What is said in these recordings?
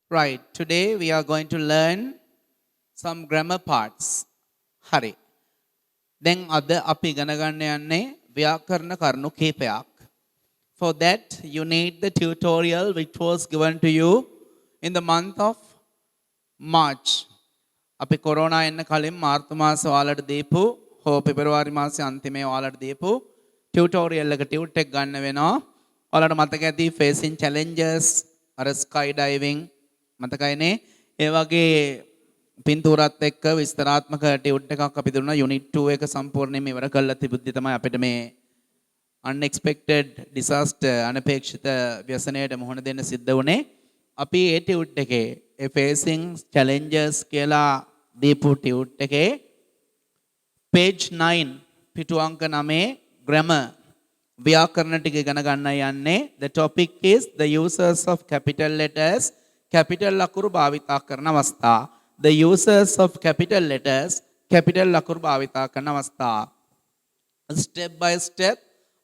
Right, today we are going to learn some grammar parts. හරි. දැන් අද අපි ඉගෙන ගන්න යන්නේ ව්‍යාකරණ කරුණු කිහිපයක්. For that you need the tutorial which was given to you in the month of March. අපි කොරෝනා එන්න කලින් මාර්තු මාස ඔයාලට දීපු හෝ පෙබරවාරි මාසේ අන්තිමේ ඔයාලට දීපු tutorial එක ටියුට් එක ගන්න වෙනවා. ඔයාලට මතක ඇති facing challenges අර sky diving මතකයිනේ ඒ වගේ පින්තූරත් එක්ක විස්තරාත්මක ටියුට් එකක් අපි දුන්නා යුනිට් 2 එක සම්පූර්ණයෙන්ම ඉවර කරලා තිබුද්දි තමයි අපිට මේ unexpected disaster අනපේක්ෂිත ව්‍යසනයට මුහුණ දෙන්න සිද්ධ වුණේ. අපි ඒ ටියුට් එකේ ඒ facing challenges කියලා දීපු ටියුට් එකේ page 9 පිටු අංක 9 grammar ව්‍යාකරණ ටික ඉගෙන ගන්න යන්නේ. The topic is the uses of capital letters. capital ලකුරු භාවිතා කරන අවස්ථා. The uses of capital letters. capital ලකුරු භාවිතා කරන අවස්ථා. Step by step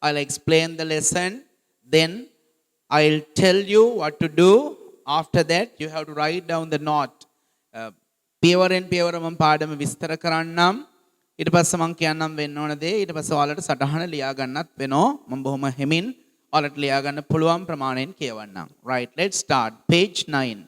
I'll explain the lesson, then I'll tell you what to do. After that you have to write down the note. පියවරෙන් පියවර මම පාඩම විස්තර කරන්නම්. ඊට පස්සේ මම කියන්නම් වෙන්න ඕන දේ. ඊට පස්සේ ඔයාලට සටහන ලියා ගන්නත් වෙනවා. මම බොහොම හිමින් ඔයාලට ලියා ගන්න පුළුවන් ප්‍රමාණයෙන් කියවන්නම්. Right, let's start. Page 9.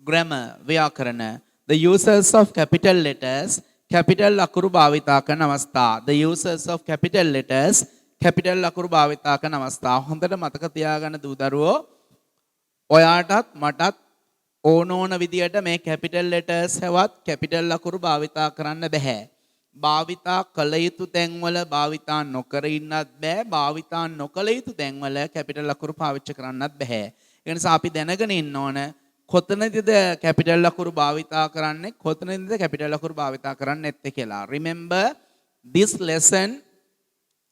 Grammar ව්‍යාකරණ. The uses of capital letters. capital ලකුරු භාවිතා කරන අවස්ථා. The uses of capital letters. capital ලකුරු භාවිතා කරන අවස්ථා. හොඳට මතක තියාගන්න දූ දරුවෝ. ඔයාටත් මටත් ඕන විදියට මේ capital letters හැවත් capital ලකුරු භාවිතා කරන්න බෑ. භාවිතා කළ යුතු තැන්වල භාවිතා නොකර ඉන්නත් බෑ. භාවිතා නොකළ යුතු තැන්වල capital ලකුරු පාවිච්චි කරන්නත් බෑ. ඒ නිසා අපි දැනගෙන ඉන්න ඕන කොතනදද capital ලකුරු භාවිතා කරන්නේ කොතනදද capital ලකුරු භාවිතා කරන්නේ නැත්තේ කියලා. Remember, this lesson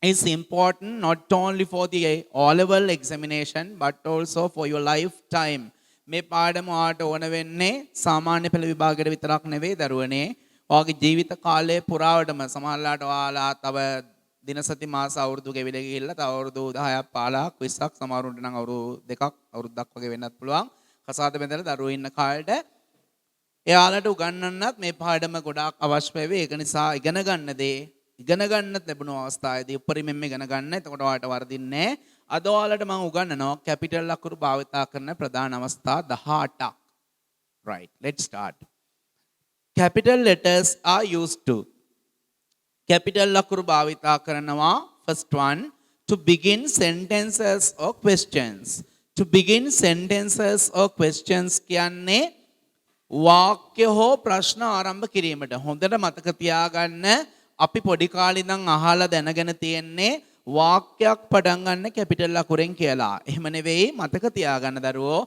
is important not only for the O-level examination but also for your lifetime. මේ පාඩම ඔයාලට ඕන වෙන්නේ සාමාන්‍ය පෙළ විභාගයට විතරක් නෙවෙයි දරුවනේ. ඔයාගේ ජීවිත කාලය පුරාවටම සමහරලාට ඔයාලා තව දින සති මාස අවුරුදු ගෙවිලා ගිහිල්ලා තව අවුරුදු 10ක් 15ක් 20ක් සමහරුන්ට නම් අවුරුදු දෙකක් අවුරුද්දක් වගේ වෙන්නත් පුළුවන්. කසාද බැඳලා දරුවෝ ඉන්න කාලෙට එයාලට උගන්වන්නත් මේ පාඩම ගොඩාක් අවශ්‍ය වෙයි. ඒක නිසා ඉගෙන ගන්න දේ ඉගෙන ගන්නත් ලැබුණු අවස්ථාවේදී උපරිමයෙන්ම ඉගෙන ගන්න. එතකොට ඔයාලට වරදින්නේ නැහැ. අද ඔයාලට මම උගන්වනවා capital ලකුරු භාවිතා කරන ප්‍රධාන අවස්ථා 18ක්. Right, let's start. Capital letters are used to. capital ලකුරු භාවිතා කරනවා. First one, to begin sentences or questions. To begin sentences or questions කියන්නේ වාක්‍ය හෝ ප්‍රශ්න ආරම්භ කිරීමට. හොඳට මතක තියාගන්න අපි පොඩි කාලේ ඉඳන් අහලා දැනගෙන තියෙන්නේ වාක්‍යයක් පටන් ගන්න capital ලකුරෙන් කියලා. එහෙම නෙවෙයි, මතක තියාගන්න දරුවෝ.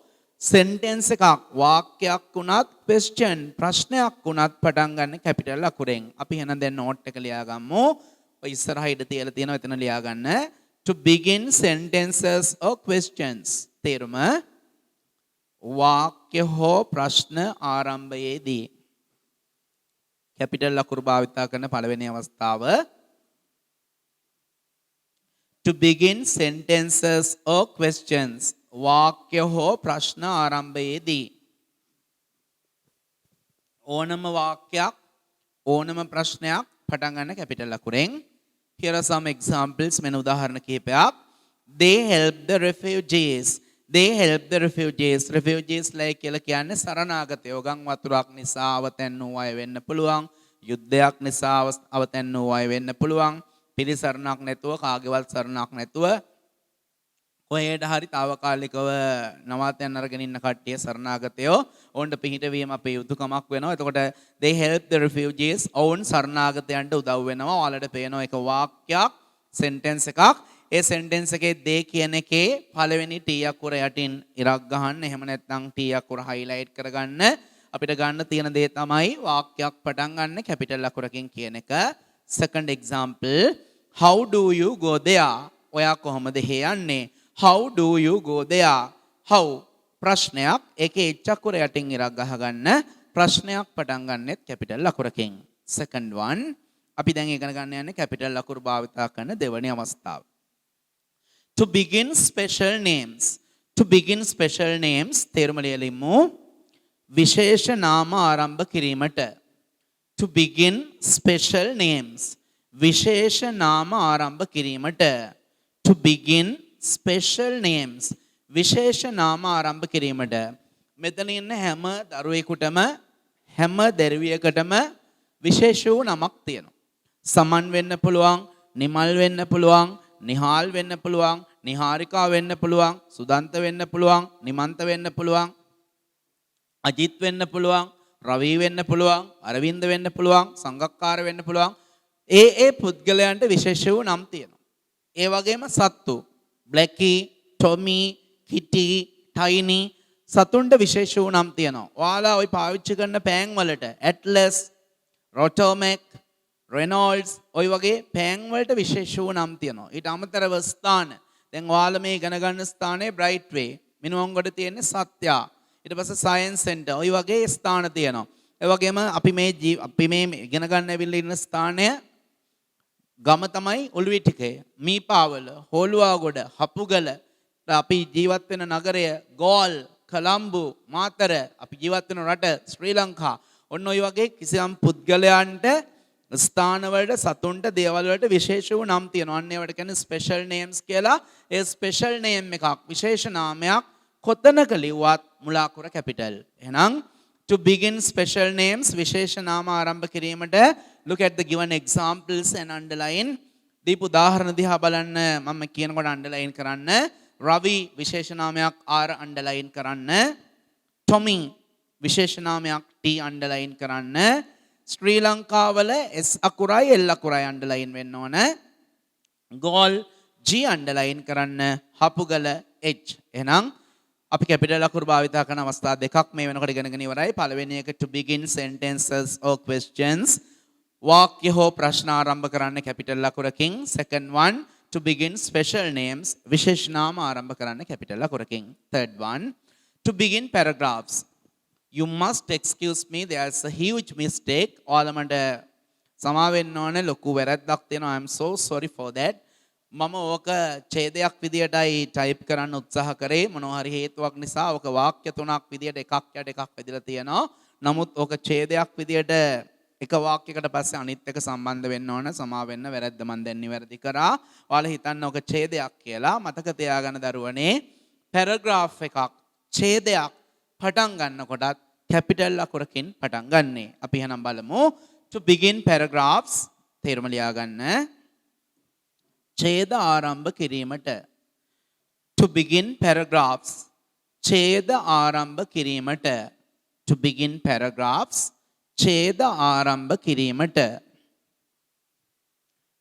sentence එකක් වාක්‍යයක් වුණත් question ප්‍රශ්නයක් වුණත් පටන් ගන්න capital ලකුරෙන්. අපි එහෙනම් දැන් note එක ලියා ගමු. ඔය ඉස්සරහ ඉඳ තියලා තියෙනවා එතන ලියා ගන්න. To begin sentences or questions. තේරුම වාක්‍ය හෝ ප්‍රශ්න ආරම්භයේදී capital ලකුරු භාවිතා කරන පළවෙනි අවස්ථාව. To begin sentences or questions. වාක්‍ය හෝ ප්‍රශ්න ආරම්භයේදී ඕනම වාක්‍යයක් ඕනම ප්‍රශ්නයක් පටන් ගන්න capital ලකුරෙන්. Here are some examples. මෙන්න උදාහරණ කිහිපයක්. They help the refugees. They help the refugees. Refugees like කියලා කියන්නේ සරණාගතයෝ. ගම් වතුරක් නිසා අවතැන් වූ අය වෙන්න පුළුවන්. යුද්ධයක් නිසා අවතැන් වූ අය වෙන්න පුළුවන්. පිළිසරණක් නැතුව කාගේවත් සරණක් නැතුව කොහෙට හරි తాවකාලිකව නවාතැන් අරගෙන ඉන්න කට්ටිය සරණාගතයෝ. ඔවුන්ට පිහිටවීම අපේ යුතුයකමක් වෙනවා. එතකොට they help the refugees. ඔවුන් සරණාගතයන්ට උදව් වෙනවා. ඔයාලට පේනවා එක වාක්‍යයක් sentence එකක්. ඒ sentence එකේ they කියන එකේ පළවෙනි t අකුර යටින් ඉරක් ගහන්න. එහෙම නැත්නම් t අකුර highlight කරගන්න. අපිට ගන්න තියෙන දේ තමයි වාක්‍යයක් පටන් ගන්න capital ලකුරකින් කියන එක. Second example, how do you go there? ඔයා කොහොමද යන්නේ? How do you go there? How ප්‍රශ්නයක් ඒකේ h අකුර යටින් ඉරක් ගහගන්න. ප්‍රශ්නයක් පටන් ගන්නෙත් capital ලකුරකින්. Second one, අපි දැන් ඉගෙන ගන්න යන්නේ capital ලකුරු භාවිතා කරන දෙවෙනි අවස්ථාව. To begin special names. To begin special names තේරුම ලියලිමු. විශේෂ නාම ආරම්භ කිරීමට. To begin special names. විශේෂ නාම ආරම්භ කිරීමට. To begin special names. විශේෂ නාම ආරම්භ කිරීමට. මෙතන ඉන්න හැම දරුවෙකුටම හැම දැරිවියකටම විශේෂ වූ නමක් තියෙනවා. සමන් වෙන්න පුළුවන්, නිමල් වෙන්න පුළුවන්, නිහාල් වෙන්න පුළුවන්, නිහාරිකා වෙන්න පුළුවන්, සුදන්ත වෙන්න පුළුවන්, නිමන්ත වෙන්න පුළුවන්, අජිත් වෙන්න පුළුවන්, රවී වෙන්න පුළුවන්, අරවින්ද වෙන්න පුළුවන්, සංගක්කාර වෙන්න පුළුවන්. ඒ පුද්ගලයන්ට විශේෂ වූ නම් තියෙනවා. ඒ වගේම සත්තු බ්ලැකි, ටොමි, කිටි, ටයිනි සතුන්ට විශේෂ වූ නම් තියෙනවා. ඔයාලා ওই පාවිච්චි කරන පෑන් වලට ඇට්ලස්, රොටෝමෙක්, රෙනෝල්ඩ්ස් ඔය වගේ පෑන් වලට විශේෂ වූ නම් තියෙනවා. ඊට අමතරව ස්ථාන. දැන් ඔයාලා මේ ඉගෙන ගන්න ස්ථානයේ බ්‍රයිට් වේ. මිනුවන්ගොඩ තියෙන්නේ සත්‍යා. ඊට පස්සේ සයන්ස් සෙන්ටර්. ඔය වගේ ස්ථාන තියෙනවා. ඒ වගේම අපි මේ ඉගෙන ගන්න ඇවිල්ලා ඉන්න ස්ථානය ගම තමයි උළුවිටිකේ, මීපාවල, හෝලුවාගොඩ, හපුගල, අපි ජීවත් වෙන නගරය ගෝල්, කොළඹ, මාතර, අපි ජීවත් වෙන රට ශ්‍රී ලංකා. ඔන්න ඔය වගේ කිසියම් පුද්ගලයන්ට ස්ථාන වලට, සතුන්ට, දේවල් වලට විශේෂ වූ නම් තියෙනවා. අන්න ඒවට කියන්නේ ස්පෙෂල් නේම්ස් කියලා. ඒ ස්පෙෂල් නේම් එකක්, විශේෂ නාමයක් කොතනක ලිව්වත් මුලාකුර කැපිටල්. එහෙනම් to begin special names විශේෂ නාම ආරම්භ කිරීමට look at the given examples and underline. දීපු උදාහරණ දිහා බලන්න. මම කියනකොට underline කරන්න. රවි විශේෂ නාමයක් R underline කරන්න. ටොමි විශේෂ නාමයක් T underline කරන්න. ශ්‍රී ලංකාවල S අකුරයි L අකුරයි underline වෙන්න ඕන. ගෝල් G underline කරන්න. හපුගල H. එහෙනම් අපි කැපිටල් අකුරු භාවිත කරන අවස්ථා දෙකක් මේ වෙනකොට ඉගෙනගෙන ඉවරයි. පළවෙනි එක to begin sentences or questions. වාක්‍ය හෝ ප්‍රශ්න ආරම්භ කරන්න capital අකුරකින්. second one to begin special names. විශේෂ නාම ආරම්භ කරන්න capital අකුරකින්. third one to begin paragraphs. You must excuse me, there's a huge mistake. ඔයාලමට සමා වෙන්න ඕනේ, ලොකු වැරද්දක් තියෙනවා. I am so sorry for that. මම ඕක ඡේදයක් විදියටයි ටයිප් කරන්න උත්සාහ කරේ. මොනවා හරි හේතුවක් නිසා ඕක වාක්‍ය තුනක් විදියට එකක් යට එකක් වැදිලා තියෙනවා. නමුත් ඕක ඡේදයක් විදියට එක වාක්‍යයකට පස්සේ අනිත් එක සම්බන්ධ වෙන්න ඕන. සමා වෙන්න, වැරද්ද මන් දැන් නිවැරදි කරා. ඔයාලා හිතන්න ඕක ඡේදයක් කියලා. මතක තියාගන්න දරුවනේ, පැරග්‍රාෆ් එකක්, ඡේදයක් පටන් ගන්නකොටත් කැපිටල් අකුරකින් පටන් ගන්නෙ. අපි එහෙනම් බලමු. to begin paragraphs තේරුම ලියා ගන්න. ඡේද ආරම්භ කිරීමට. to begin paragraphs ඡේද ආරම්භ කිරීමට. to begin paragraphs ඡේද ආරම්භ කිරීමට.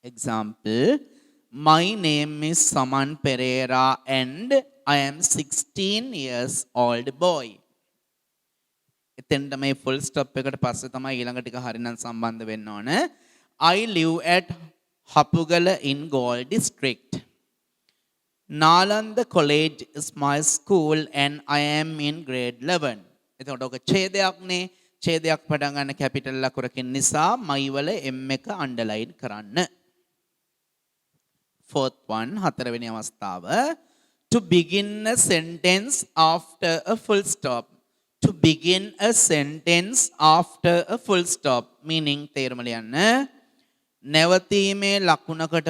example, my name is Saman Pereira and I am 16 years old boy. එතෙන්ට මේ full stop එකට පස්සේ තමයි ඊළඟ ටික හරිනම් සම්බන්ධ වෙන්න ඕන. I live at Hapugala in Galle district. Nalanda College is my school and I am in grade 11. එතකොට ඔක ඡේදයක් නේ. ඡේදයක් පටන් ගන්න කැපිටල් අකුරකින් නිසා my වල m එක underline කරන්න. fourth one හතරවෙනි අවස්ථාව. To begin a sentence after a full stop. To begin a sentence after a full stop. Meaning තේරුම ලියන්න. නැවතීමේ ලකුණකට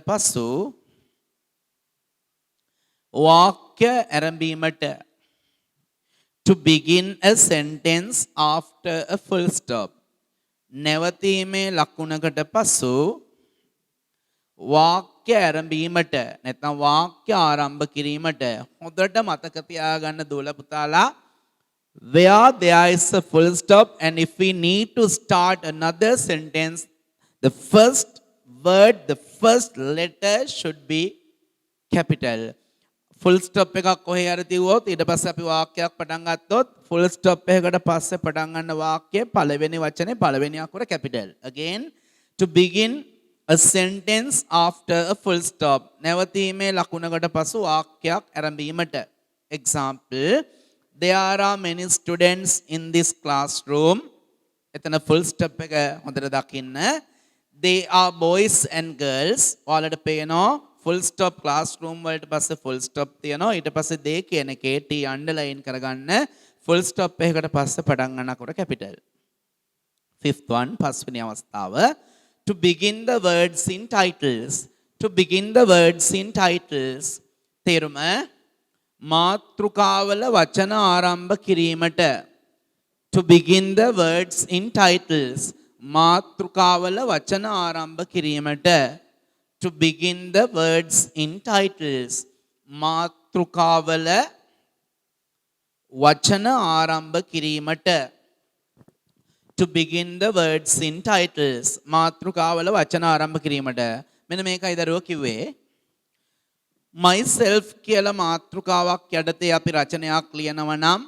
පසු වාක්‍ය ආරම්භීමට. To begin a sentence after a full stop. නැවතීමේ ලකුණකට පසු වාක්‍ය ආරම්භීමට නැත්නම් වාක්‍ය ආරම්භ කිරීමට. හොඳට මතක තියාගන්න දුවල පුතාලා, where there is a full stop and if we need to start another sentence, the first word, the first letter should be capital. full stop එකක් කොහේ හරි තියුවොත් ඊට පස්සේ අපි වාක්‍යයක් පටන් ගත්තොත් full stop එකකට පස්සේ පටන් ගන්න වාක්‍යයේ පළවෙනි වචනේ පළවෙනි අකුර capital. Again, to begin a sentence after a full stop. නැවතීමේ ලකුණකට පසු වාක්‍යයක් ආරම්භීමට. Example, there are many students in this classroom. එතන full stop එක හොඳට දකින්න. They are boys and girls. ඔයාලට පේනවා ෆුල් ස්ටොප් ක්ලාස්රූම් වලට පස්සේ ෆුල් ස්ටොප් තියෙනවා. ඊට පස්සේ they කියන එකේ T අන්ඩර්ලයින් කරගන්න ෆුල් ස්ටොප් එකකට පස්සේ පටන් ගන්නකොට කැපිටල්. fifth one පස්වෙනි අවස්ථාව to begin the words in titles. To begin the words in titles. තේරුම මාතෘකාවල වචන ආරම්භ කිරීමට. To begin the words in titles. මාතෘකාවල වචන ආරම්භ කිරීමට. To begin the words in titles. මාතෘකාවල වචන ආරම්භ කිරීමට. To begin the words in titles. මාතෘකාවල වචන ආරම්භ කිරීමට. මෙන්න මේකයි දරුවෝ කිව්වේ. myself කියලා මාතෘකාවක් යටතේ අපි රචනයක් ලියනවා නම්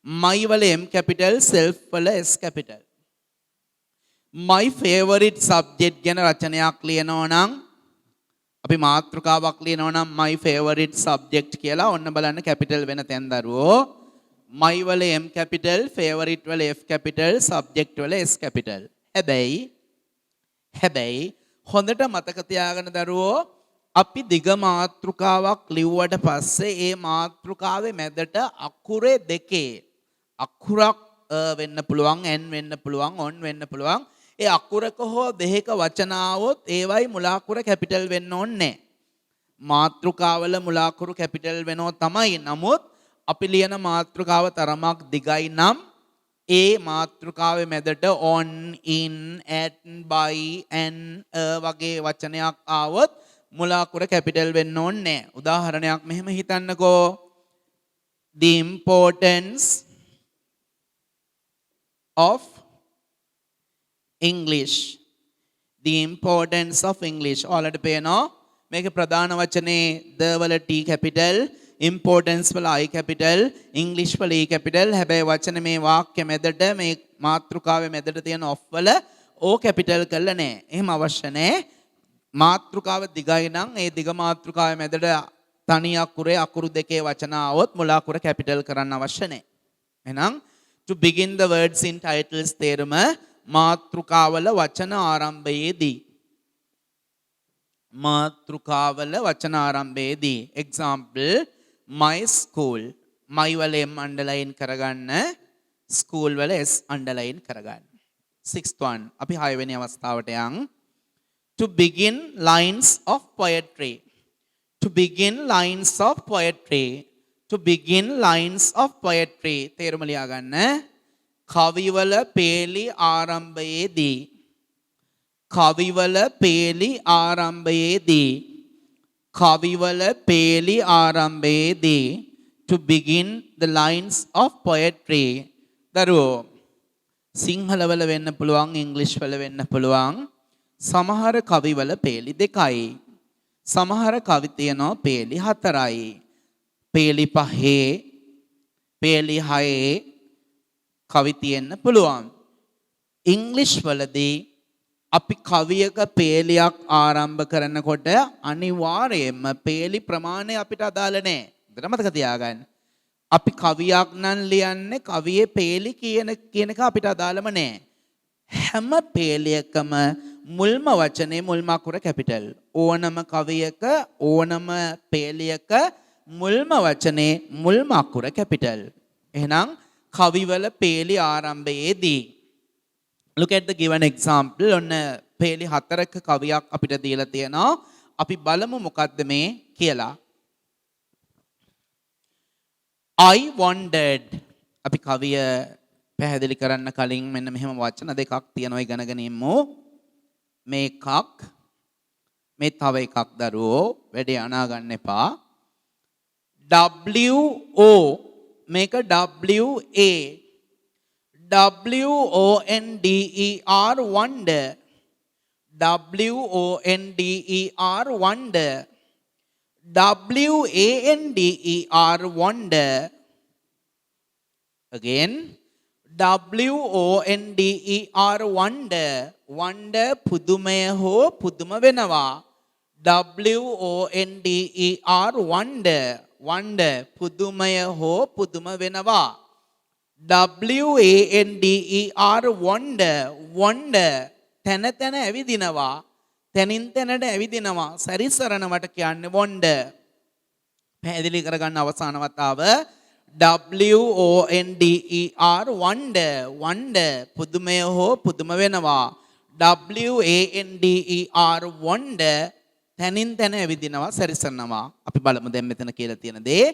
my වල M capital, self වල S capital. my favorite subject ගැන රචනයක් ලියනවා නම් අපි මාතෘකාවක් ලියනවා නම් my favorite subject කියලා ඔන්න බලන්න capital වෙන තැන් දරුවෝ. my වල M capital, favorite වල F capital, subject වල S capital. හැබැයි හොඳට මතක තියාගන්න දරුවෝ අපි දිග මාතෘකාවක් ලිව්වට පස්සේ ඒ මාතෘකාවේ මැදට අකුරේ දෙකේ අකුරක් වෙන්න පුළුවන් n වෙන්න පුළුවන් on වෙන්න පුළුවන් ඒ අකුරක හෝ දෙක වචන આવොත් ඒවයි මුල අකුර කැපිටල් වෙන්න ඕනේ. මාතෘකාවල මුල අකුරු කැපිටල් වෙනෝ තමයි. නමුත් අපි ලියන මාතෘකාව තරමක් දිගයි නම් ඒ මාතෘකාවේ මැදට on, in, at, by, and වගේ වචනයක් ආවොත් මුල අකුර කැපිටල් වෙන්න ඕනේ. උදාහරණයක් මෙහෙම හිතන්නකෝ. The importance of English. The importance of English. ඔයාලට පේනවා මේකේ ප්‍රධාන වචනේ the වල T capital, importance වල I capital, English වල E capital. හැබැයි වචන මේ වාක්‍ය මැදට මේ මාතෘකාවේ මැදට තියෙන of වල O capital කරලා නැහැ. එහෙම අවශ්‍ය නැහැ. මාතෘකාව දිගයි නම් ඒ දිග මාතෘකාවේ මැදට තනි අකුරේ අකුරු දෙකේ වචන આવොත් මුල අකුර කැපිටල් කරන්න අවශ්‍ය නැහැ. එහෙනම් to begin the words in titles තේරුම මාතෘකාවල වචන ආරම්භයේදී. මාතෘකාවල වචන ආරම්භයේදී. example my school. my වල M underline කරගන්න, school වල S underline කරගන්න. sixth one අපි 6 වෙනි අවස්ථාවට යන්. To begin lines of poetry. To begin lines of poetry. To begin lines of poetry. තේරුම ලියා ගන්න. කවිවල පේලි ආරම්භයේදී. කවිවල පේලි ආරම්භයේදී. කවිවල පේලි ආරම්භයේදී. To begin the lines of poetry. දරුවෝ සිංහල වල වෙන්න පුළුවන්, ඉංග්‍රීසි වල වෙන්න පුළුවන්. සමහර කවිවල පේලි 2යි. සමහර කවි තියෙනවා පේලි 4යි. පේලි 5, පේලි 6 කවි තියෙන්න පුළුවන්. ඉංග්‍රීසි වලදී අපි කවියක පේලියක් ආරම්භ කරනකොට අනිවාර්යයෙන්ම පේලි ප්‍රමාණය අපිට අදාළ නැහැ. හොඳට මතක තියාගන්න. අපි කවියක් නම් ලියන්නේ කවියේ පේලි කියන එක අපිට අදාළම නැහැ. හැම පේලියකම මුල්ම වචනේ මුල්ම අකුර කැපිටල්. ඕනම කවියක ඕනම පේලියක මුල්ම වචනේ මුල්ම අකුර කැපිටල්. එහෙනම් කවිවල පේලි ආරම්භයේදී. Look at the given example. ඔන්න පේලි 4ක කවියක් අපිට දීලා තියෙනවා. අපි බලමු මොකද්ද මේ කියලා. I wondered. අපි කවිය පැහැදිලි කරන්න කලින් මෙන්න මෙහෙම වචන දෙකක් තියෙනවා ඉගෙනගෙන ඉමු. මේකක් මේ තව එකක් දරුවෝ වැඩි අනා ගන්න එපා. WO මේක WA. WONDER wonder. WONDER wonder. WANDER wonder. Again. WONDER wonder. Wonder පුදුමය හෝ පුදුම වෙනවා. WONDER wonder. Wonder පුදුමය හෝ පුදුම වෙනවා. WANDER wonder. Wonder තැන තැන ඇවිදිනවා. තැනින් තැනට ඇවිදිනවා. සැරිසරනවට කියන්නේ wander. පැහැදිලි කරගන්න අවසාන වතාව WONDER wonder wonder පුදුමය හෝ පුදුම වෙනවා. WANDER wonder තැනින් තැන ඇවිදිනවා සැරිසරනවා. අපි බලමු දැන් මෙතන කියලා තියෙන දේ.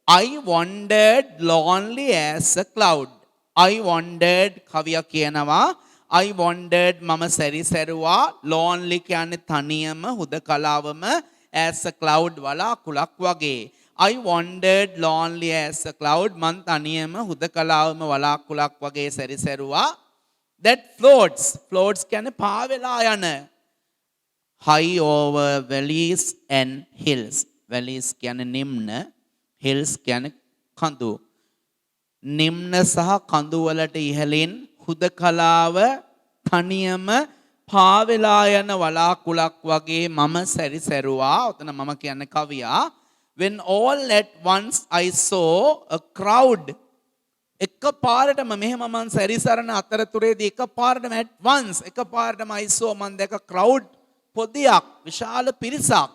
I wandered lonely as a cloud. I wandered කවිය කියනවා. I wandered මම සැරිසරුවා. lonely කියන්නේ තනියම හුදකලාවම as a cloud වලාකුලක් වගේ. I wandered lonely as a cloud මං තනියම හුදකලාවම වලාකුලක් වගේ සැරිසරුවා. that floats කියන්නේ පාවෙලා යන. high over valleys and hills. valleys කියන්නේ නිම්න, hills කියන්නේ කඳු. නිම්න සහ කඳු වලට ඉහළින් හුදකලාව තනියම පාවෙලා යන වලාකුලක් වගේ මම සැරිසරුවා. ඔතන මම කියන්නේ කවියා. when all at once I saw a crowd. එකපාරටම මෙහෙම මං සැරිසරන අතරතුරේදී එකපාරටම at once එකපාරටම I saw මං දැක crowd පොදියක් විශාල පිරිසක්.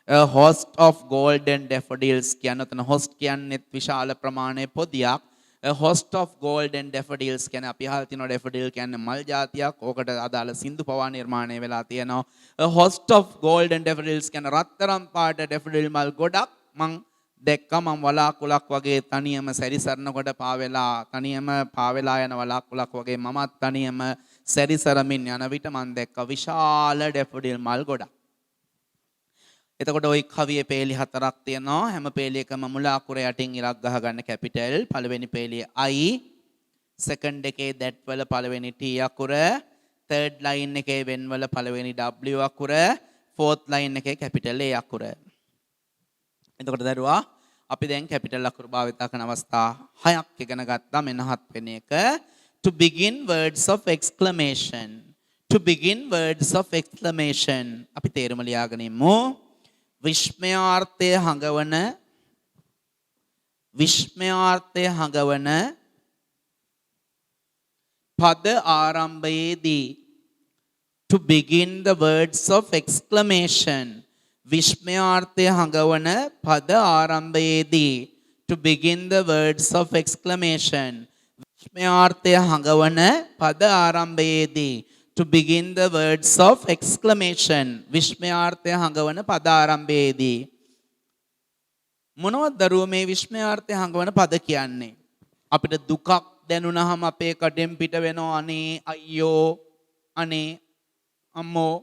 a host of golden daffodils කියන ඔතන host කියන්නේත් විශාල ප්‍රමාණයේ පොදියක්. a host of golden daffodils කියන්නේ අපි අහලා තියෙනවා daffodil කියන්නේ මල් జాතියක්. ඕකට අදාළ සින්දු පවා නිර්මාණය වෙලා තියෙනවා. a host of golden daffodils කියන්නේ රත්තරන් පාට daffodil මල් ගොඩක් මං දැක්කා. මං වලාකුලක් වගේ තනියම සැරිසරනකොට තනියම පාවෙලා යන වලාකුලක් වගේ මමත් තනියම සැරිසරමින් යන විට මං දැක්කා විශාල daffodil මල් ගොඩක්. එතකොට ওই කවියේ පේලි හතරක් තියෙනවා. හැම පේලියකම මුල අකුර යටින් ඉලක්ක ගහගන්න කැපිටල්. පළවෙනි පේලියේ I, සෙකන්ඩ් එකේ that වල පළවෙනි T අකුර, තර්ඩ් ලයින් එකේ when වල පළවෙනි W අකුර, ෆෝර්ත් ලයින් එකේ කැපිටල් A අකුර. එතකොට දරුවා අපි දැන් කැපිටල් අකුරු භාවිත කරන අවස්ථා 6ක් ඉගෙන ගත්තා. මෙන්න 7 වෙනි එක to begin words of exclamation. to begin words of exclamation. අපි තේරුම ලියාගෙන ඉමු. විස්මයාර්ථය හඟවන පද ආරම්භයේදී. to begin the words of exclamation. විස්මයාර්ථය හඟවන පද ආරම්භයේදී. to begin the words of exclamation. විස්මයාර්ථය හඟවන පද ආරම්භයේදී. to begin the words of exclamation. විස්මයාර්ථය හඟවන පද ආරම්භයේදී. මොනවද දරුවෝ මේ විස්මයාර්ථය හඟවන පද කියන්නේ? අපිට දුකක් දැනුණාම අපේ කටෙන් පිට වෙනවා අනේ අයියෝ අනේ අම්මෝ.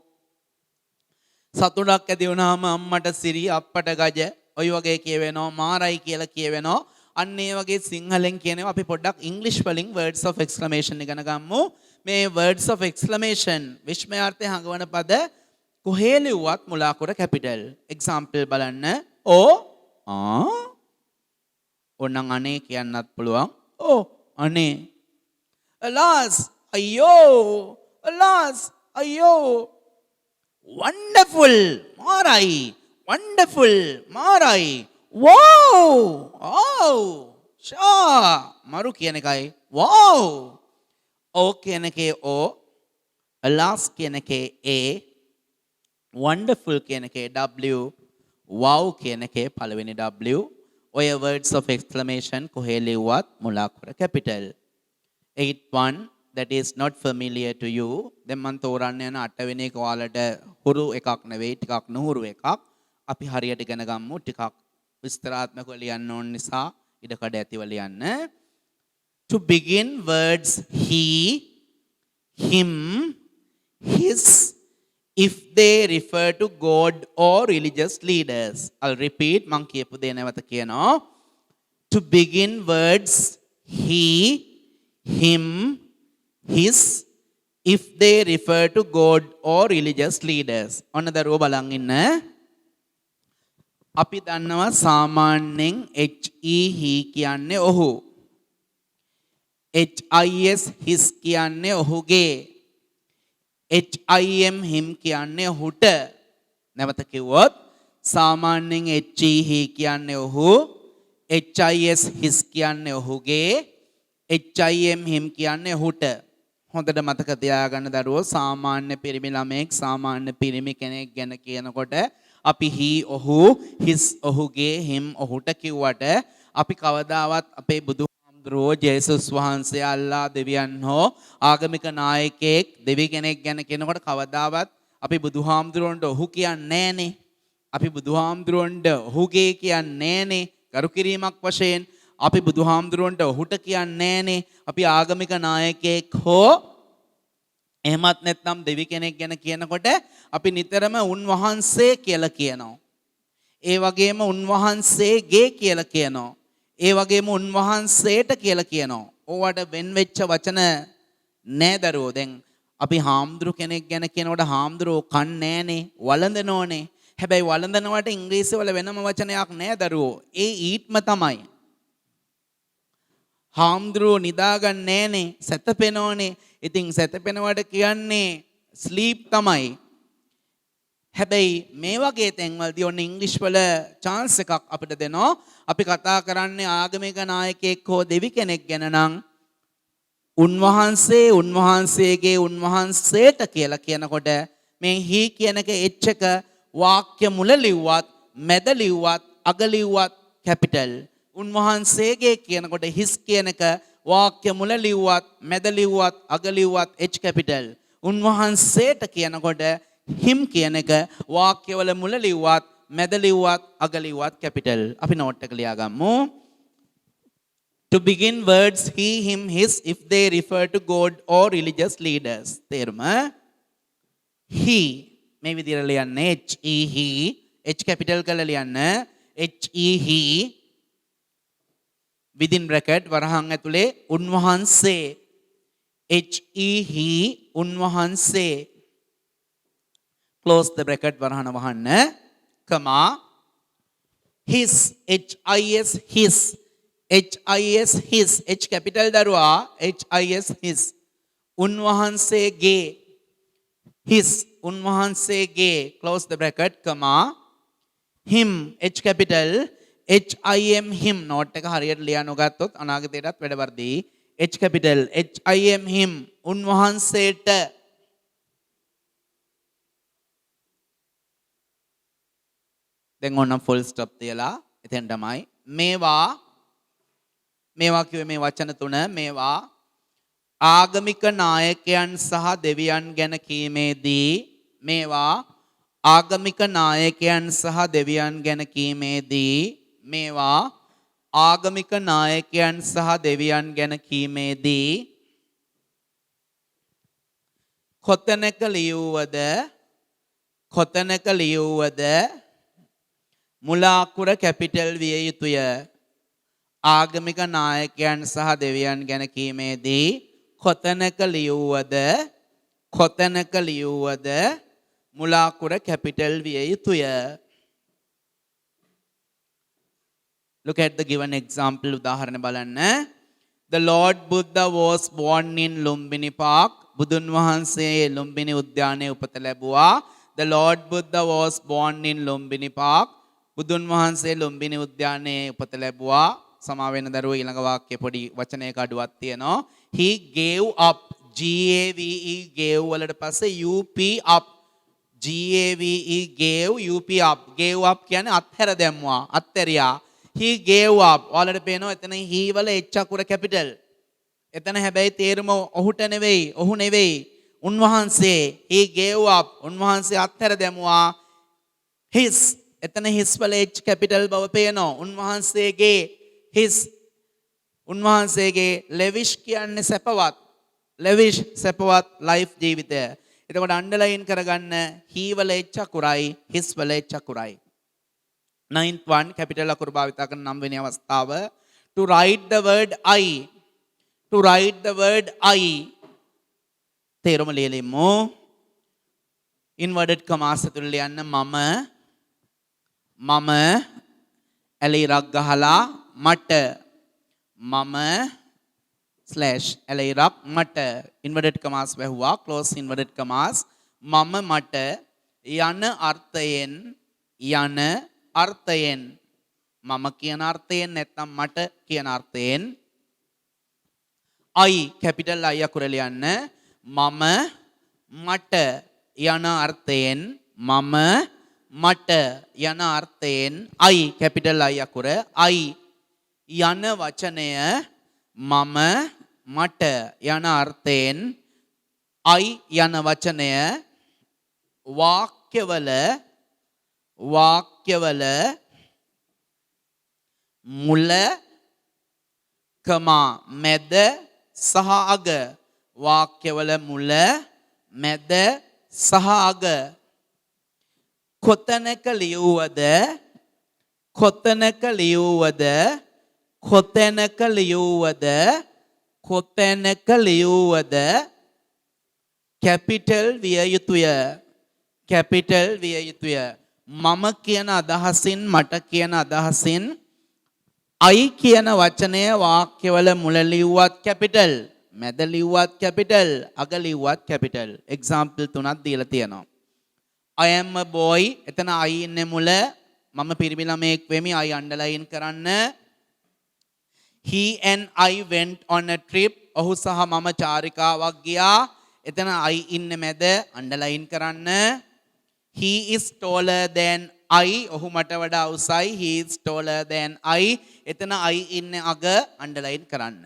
සතුටක් ඇති වුණාම අම්මට සිරි අප්පට ගජ ඔය වගේ කියවෙනවා. මාරයි කියලා කියවෙනවා. අන්න ඒ වගේ සිංහලෙන් කියනවා. අපි පොඩ්ඩක් ඉංග්‍රීසි වලින් words of exclamation ඉගෙන ගමු. මේ words of exclamation විස්මයාර්ථය හඟවන පද කොහේ ලිව්වත් මුල අකුර කැපිටල්. example බලන්න. ඕනනම් අනේ කියන්නත් පුළුවන්. අනේ. alas අයියෝ. wonderful මාරයි. wonderful මාරයි. wow මරු කියන එකයි wow. කියන එකේ alas කියන එකේ A, wonderful කියන එකේ W, wow කියන එකේ පළවෙනි W. ඔය words of exclamation කොහේ ලිව්වත් මුල අකුර capital. 8.1 that is not familiar to you. දැන් මම තෝරන්න යන 8 වෙනි එක ඔයාලට හුරු එකක් නෙවෙයි, ටිකක් නුහුරු එකක්. අපි හරියට ඉගෙන ගමු. ටිකක් විස්තරාත්මකව ලියන්න ඕන නිසා ඉඩකඩ ඇතිව ලියන්න. to begin words he, him, his if they refer to God or religious leaders. I'll repeat. මං කියපු දේ නැවත කියනවා. to begin words he, him, his if they refer to God or religious leaders. ඔන්න දරුවෝ බලන් ඉන්න. අපි දන්නවා සාමාන්‍යයෙන් he කියන්නේ ඔහු. HIS his කියන්නේ ඔහුගේ. HIM him කියන්නේ ඔහුට. නැවත කිව්වොත් සාමාන්‍යයෙන් he කියන්නේ ඔහු. HIS his කියන්නේ ඔහුගේ. HIM him කියන්නේ ඔහුට. හොඳට මතක තියාගන්න දරුවෝ සාමාන්‍ය පිරිමි ළමෙක් සාමාන්‍ය පිරිමි කෙනෙක් ගැන කියනකොට අපි he ඔහු his ඔහුගේ him ඔහුට කිව්වට අපි කවදාවත් අපේ බුදුහාමුදුරුවෝ ජේසුස් වහන්සේ අල්ලා දෙවියන් හෝ ආගමික නායකයෙක් දෙවි කෙනෙක් ගැන කියනකොට කවදාවත් අපි බුදුහාමුදුරුවන්ට ඔහු කියන්නේ නැහනේ. අපි බුදුහාමුදුරුවන්ට ඔහුගේ කියන්නේ නැහනේ. කරු කිරීමක් වශයෙන් අපි බුදුහාමුදුරුවන්ට ඔහුට කියන්නේ නැහනේ. අපි ආගමික නායකයෙක් හෝ එහෙමත් නැත්නම් දෙවි කෙනෙක් ගැන කියනකොට අපි නිතරම උන්වහන්සේ කියලා කියනවා. ඒ වගේම උන්වහන්සේගේ කියලා කියනවා. ඒ වගේම උන්වහන්සේට කියලා කියනවා. ඕවට වෙන් වෙච්ච වචන නෑ දරුවෝ. දැන් අපි හාමුදුරු කෙනෙක් ගැන කියනකොට හාමුදුරුවෝ කන්නේ නෑනේ, වළඳනෝනේ. හැබැයි වළඳනවට ඉංග්‍රීසි වල වෙනම වචනයක් නෑ දරුවෝ. ඒ ඊට්ම තමයි. හාමුදුරුවෝ නිදාගන්නේ නෑනේ, සැතපෙනෝනේ. ඉතින් සැතපෙනවට කියන්නේ ස්ලීප් තමයි. හැබැයි මේ වගේ තැන්වලදී ඔන්න ඉංග්‍රීසි වල chance එකක් අපිට දෙනවා. අපි කතා කරන්නේ ආගමික නායකයෙක් හෝ දෙවි කෙනෙක් ගැන නම් උන්වහන්සේ උන්වහන්සේගේ උන්වහන්සේට කියලා කියනකොට මේ he කියන එක h එක වාක්‍ය මුල ලිව්වත් මැද ලිව්වත් අග ලිව්වත් කැපිටල්. උන්වහන්සේගේ කියනකොට his කියන එක වාක්‍ය මුල ලිව්වත් මැද ලිව්වත් අග ලිව්වත් h කැපිටල්. උන්වහන්සේට කියනකොට him කියන එක වාක්‍යවල මුල ලිව්වත් මැද ලිව්වත් අග ලිව්වත් කැපිටල්. අපි නෝට් එක ලියා ගමු. To begin words he him his if they refer to God or religious leaders. තේරුම he මේ විදිහට ලියන්න h e he h capital කරලා ලියන්න h e he within bracket වරහන් ඇතුලේ උන්වහන්සේ h e he උන්වහන්සේ close the bracket වරහන වහන්න comma his h i s his h i s his h capital දරුවා h i s his උන්වහන්සේගේ his උන්වහන්සේගේ close the bracket comma him h capital h i m him note එක හරියට ලියා නොගත්තොත් අනාගතයටත් වැඩ වර්ධි h capital h i m him උන්වහන්සේට දැන් ඕනම් full stop තියලා එතෙන් තමයි මේවා කිව්වේ මේ වචන තුන මේවා ආගමික නායකයන් සහ දෙවියන් ගැන කීමේදී මේවා ආගමික නායකයන් සහ දෙවියන් ගැන කීමේදී මේවා ආගමික නායකයන් සහ දෙවියන් ගැන කීමේදී කොතැනක ලියුවද මුලාකුර කැපිටල් විය යුතුය. ආගමික නායකයන් සහ දෙවියන් ගැන කීමේදී කොතැනක ලියුවද මුලාකුර කැපිටල් විය යුතුය. Look at the given example. උදාහරණ බලන්න. The Lord Buddha was born in Lumbini Park. බුදුන් වහන්සේ ලුම්බිනි උද්‍යානයේ උපත ලැබුවා. The Lord Buddha was born in Lumbini Park. බුදුන් වහන්සේ ලුම්බිනි උද්‍යානයේ උපත ලැබුවා. සමා වෙන දරුවෝ ඊළඟ වාක්‍ය පොඩි වචනයක අඩුවක් තියෙනවා. He gave up. GAVE gave වලට පස්සේ UP up. GAVE gave UP up. Gave up කියන්නේ අත්හැර දැම්මා. අත්හැරියා. He gave up. ඔයාලට පේනවා එතන he වල h අකුර කැපිටල්. එතන හැබැයි තේරුම ඔහුට නෙවෙයි, ඔහු නෙවෙයි. උන්වහන්සේ he gave up. උන්වහන්සේ අත්හැර දැමුවා. his එතන his වල h කැපිටල් බව පේනවා. උන්වහන්සේගේ his උන්වහන්සේගේ lavish කියන්නේ සැපවත්. lavish සැපවත් life ජීවිතය. එතකොට අන්ඩර්ලයින් කරගන්න he වල h අකුරයි his වල h අකුරයි. 9th one capital අකුරු භාවිතා කරන 9 වෙනි අවස්ථාව to write the word I තේරුම ලියලිමු. inverted commas ඇතුළේ ලියන්න මම ඇලීරක් ගහලා මට මම slash ඇලීරක් මට inverted commas වැහුවා close inverted commas මම මට යන අර්ථයෙන් මම කියන අර්ථයෙන් නැත්නම් මට කියන අර්ථයෙන් I capital I අකුර ලියන්න මම මට යන අර්ථයෙන් මම මට යන අර්ථයෙන් I capital I අකුර I යන වචනය මම මට යන අර්ථයෙන් I යන වචනය වාක්‍යවල මුල කමා මැද සහ අග වාක්‍යවල මුල මැද සහ අග කොතැනක ලියුවද කැපිටල් විය යුතුය මම කියන අදහසින් මට කියන අදහසින් I කියන වචනය වාක්‍යවල මුල ලිව්වත් කැපිටල් මැද ලිව්වත් කැපිටල් අග ලිව්වත් කැපිටල් එක්සැම්පල් තුනක් දීලා තියෙනවා I am a boy එතන I ඉන්නේ මුල මම පිරිමි ළමයෙක් වෙමි I අන්ඩර්ලයින් කරන්න He and I went on a trip ඔහු සහ මම චාරිකාවක් ගියා එතන I ඉන්නේ මැද අන්ඩර්ලයින් කරන්න He is taller than I ඔහු මට වඩා උසයි he is taller than I එතන I ඉන්නේ අග අන්ඩර්ලයින් කරන්න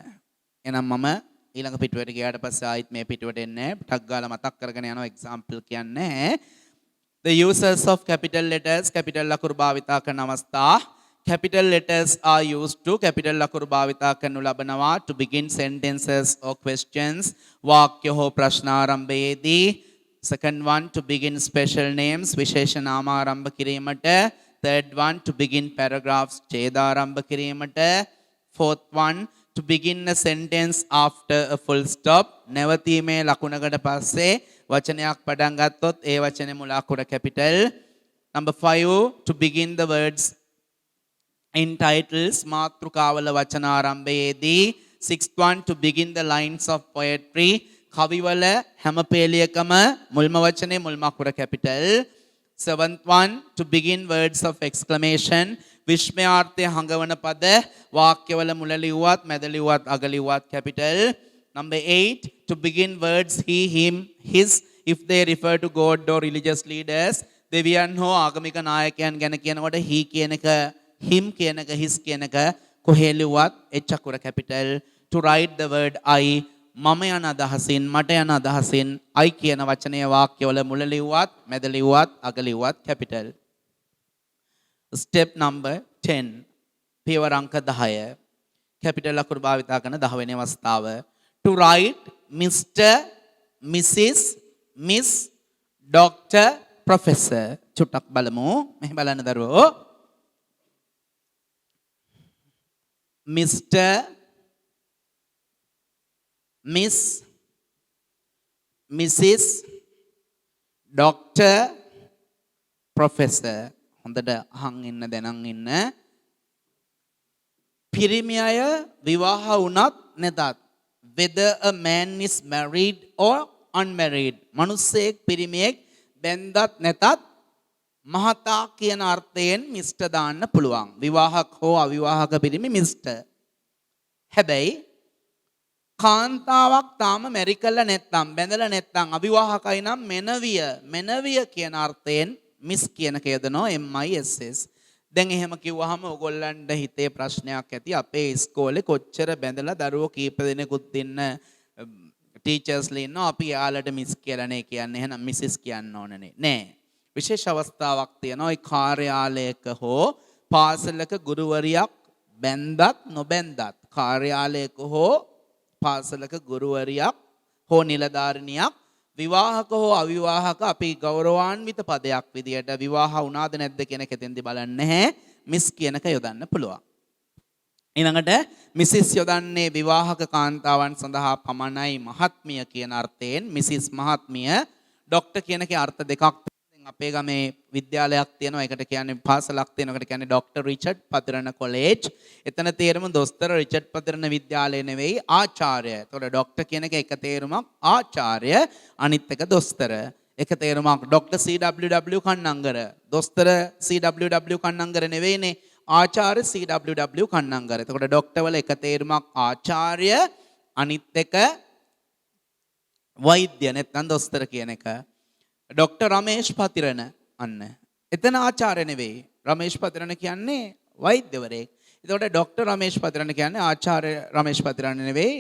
එහෙනම් මම ඊළඟ පිටුවට ගියාට පස්සේ ආයිත් මේ පිටුවට එන්නේ ටක් ගාලා මතක් කරගෙන යනවා එක්සැම්පල් කියන්නේ The uses of capital letters capital ලකුරු භාවිතා කරන අවස්ථා capital letters are used to capital ලකුරු භාවිතා කරනු ලබනවා to begin sentences or questions වාක්‍ය හෝ ප්‍රශ්නාරම්භයේදී second one to begin special names විශේෂ නාම ආරම්භ කිරීමට third one to begin paragraphs ඡේදාරම්භ කිරීමට fourth one to begin a sentence after a full stop නැවතීමේ ලකුණකට පස්සේ වචනයක් පටන් ගත්තොත් ඒ වචනේ මුල අකුර capital number 5 to begin the words in titles මාතෘකාවල වචන ආරම්භයේදී sixth one to begin the lines of poetry කවිවල හැම පේලියකම මුල්ම වචනේ මුල්ම අකුර capital seventh one to begin words of exclamation විස්මයාර්ථය හඟවන පද වාක්‍යවල මුල ලිව්වත් මැද ලිව්වත් අග ලිව්වත් capital number 8 to begin words he him his if they refer to god or religious leaders දෙවියන් හෝ ආගමික නායකයන් ගැන කියනකොට he කියන එක him කියන එක his කියන එක කොහේ ලිව්වත් h අකුර capital to write the word I මම යන අදහසින් මට යන අදහසින් I කියන වචනය වාක්‍යවල මුල ලිව්වත් මැද ලිව්වත් අග ලිව්වත් capital step number 10 පියවර අංක 10 capital ලකුරු භාවිතා කරන 10 වෙනි අවස්ථාව to write Mr Mrs Miss Dr Professor චුට්ටක් බලමු මෙහි බලන්න දරුවෝ Mr Miss Mrs Dr Professor හොඳට අහන් ඉන්න දැනන් ඉන්න පිරිමි අය විවාහ වුණත් නැතත් whether a man is married or unmarried මනුස්සයෙක් පිරිමියෙක් බැන්දත් නැතත් මහතා කියන අර්ථයෙන් මිස්ටර් දාන්න පුළුවන් විවාහක හෝ අවිවාහක පිරිමි මිස්ටර් හැබැයි කාන්තාවක් තාම මැරි කළා නැත්නම් බැඳලා නැත්නම් අවිවාහකයි නම් මෙනවිය කියන අර්ථයෙන් මිස් කියන කයදනවා MISS දැන් එහෙම කිව්වහම ඕගොල්ලන්ට හිතේ ප්‍රශ්නයක් ඇති අපේ ඉස්කෝලේ කොච්චර බැඳලා දරුවෝ කීප දෙනෙකුත් ඉන්න ටීචර්ස්ලා ඉන්නවා අපි යාළට මිස් කියලා නේ කියන්නේ එහෙනම් මිසිස් කියන්න ඕනනේ නෑ විශේෂ අවස්ථාවක් තියෙනවා ඒ කාර්යාලයක හෝ පාසලක ගුරුවරියක් බැන්දත් නොබැන්දත් කාර්යාලයක හෝ පාසලක ගුරුවරියක් හෝ නිලධාරිනියක් විවාහක හෝ අවිවාහක අපි ගෞරවාන්විත පදයක් විදියට විවාහ වුණාද නැද්ද කියන එක එතෙන්දි බලන්නේ නැහැ මිස් කියනක යොදන්න පුළුවන් ඊළඟට මිසිස් යොදන්නේ විවාහක කාන්තාවන් සඳහා පමණයි මහත්මිය කියන අර්ථයෙන් මිසිස් මහත්මිය ડોක්ටර් කියන එකේ අර්ථ දෙකක් අපේ ගමේ විද්‍යාලයක් තියෙනවා ඒකට කියන්නේ පාසලක් තියෙනවා ඒකට කියන්නේ ડોક્ટર රිචඩ් පතිරණ කොලෙජ් එතන තේරුම දොස්තර රිචඩ් පතිරණ විද්‍යාලය නෙවෙයි ආචාර්ය. ඒතකොට ડોක්ටර් කියන එක තේරුමක් ආචාර්ය අනිත් එක දොස්තර. එක තේරුමක් ડોક્ટર CWW කන්නංගර. දොස්තර CWW කන්නංගර නෙවෙයිනේ ආචාර්ය CWW කන්නංගර. එතකොට ડોක්ටර් වල එක තේරුමක් ආචාර්ය අනිත් එක වෛද්‍ය නැත්නම් දොස්තර කියන එක. ડોક્ટર රමේෂ් පතිරණ අන්න. එතන ආචාර්ය නෙවෙයි. රමේෂ් පතිරණ කියන්නේ වෛද්‍යවරයෙක්. එතකොට ડોક્ટર රමේෂ් පතිරණ කියන්නේ ආචාර්ය රමේෂ් පතිරණ නෙවෙයි.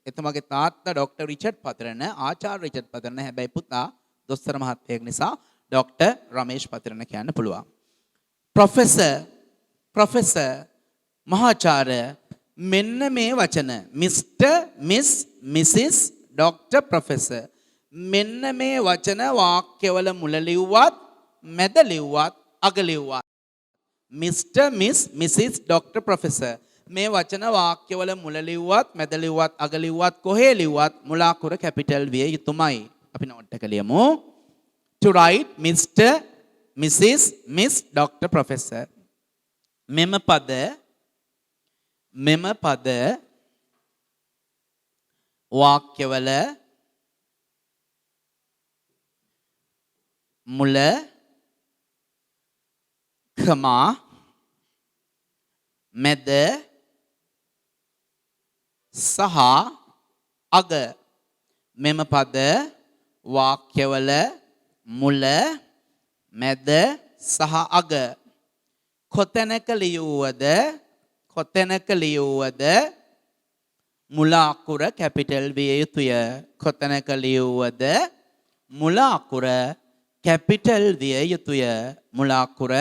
එතුමාගේ තාත්තා ડોક્ટર රිචඩ් පතිරණ, ආචාර්ය රිචඩ් පතිරණ. හැබැයි පුතා දොස්තර මහත්තයෙක් නිසා ડોક્ટર රමේෂ් පතිරණ කියන්න පුළුවන්. ප්‍රොෆෙසර් මහාචාර්ය මෙන්න මේ වචන mister miss missus doctor professor මෙන්න මේ වචන වාක්‍යවල මුල ලිව්වත් මැද ලිව්වත් අග ලිව්වත් mister miss missus doctor professor මේ වචන වාක්‍යවල මුල ලිව්වත් මැද ලිව්වත් අග ලිව්වත් කොහේ ලිව්වත් මුල අකුර කැපිටල් විය යුතුමයි. අපි නෝට් එක ලියමු. To write Mr. Mrs. Miss Dr. Professor. මෙම පද වාක්‍යවල මුල කමා මැද සහ අග මෙම පද වාක්‍යවල මුල මැද සහ අග කොතැනක ලියුවද මුල අකුර කැපිටල් විය යුතුය. කොතැනක ලියුවද මුල අකුර කැපිටල් විය යුතුය. මුල අකුර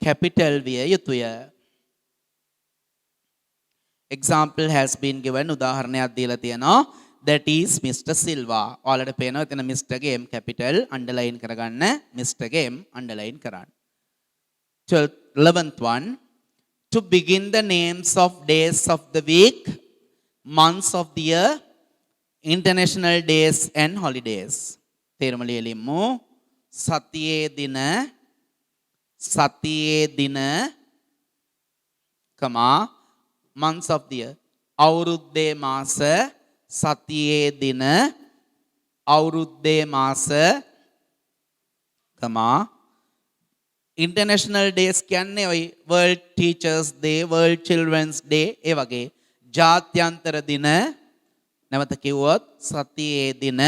කැපිටල් විය යුතුය. Example has been given. උදාහරණයක් දීලා තියෙනවා. That is Mr. Silva. ඔයාලට පේනවා එතන Mr. ගේ M capital underline කරගන්න. Mr. ගේ M underline කරන්න. 11th one. To begin the names of days of the week, months of the year, international days and holidays. තේරුම ලියලිමු. සතියේ දින කමා months of the year. අවුරුද්දේ මාස සතියේ දින අවුරුද්දේ මාස කමා international days කියන්නේ ඔය world teachers day, world children's day ඒ වගේ ජාත්‍යන්තර දින නැවත කිව්වොත් සතියේ දින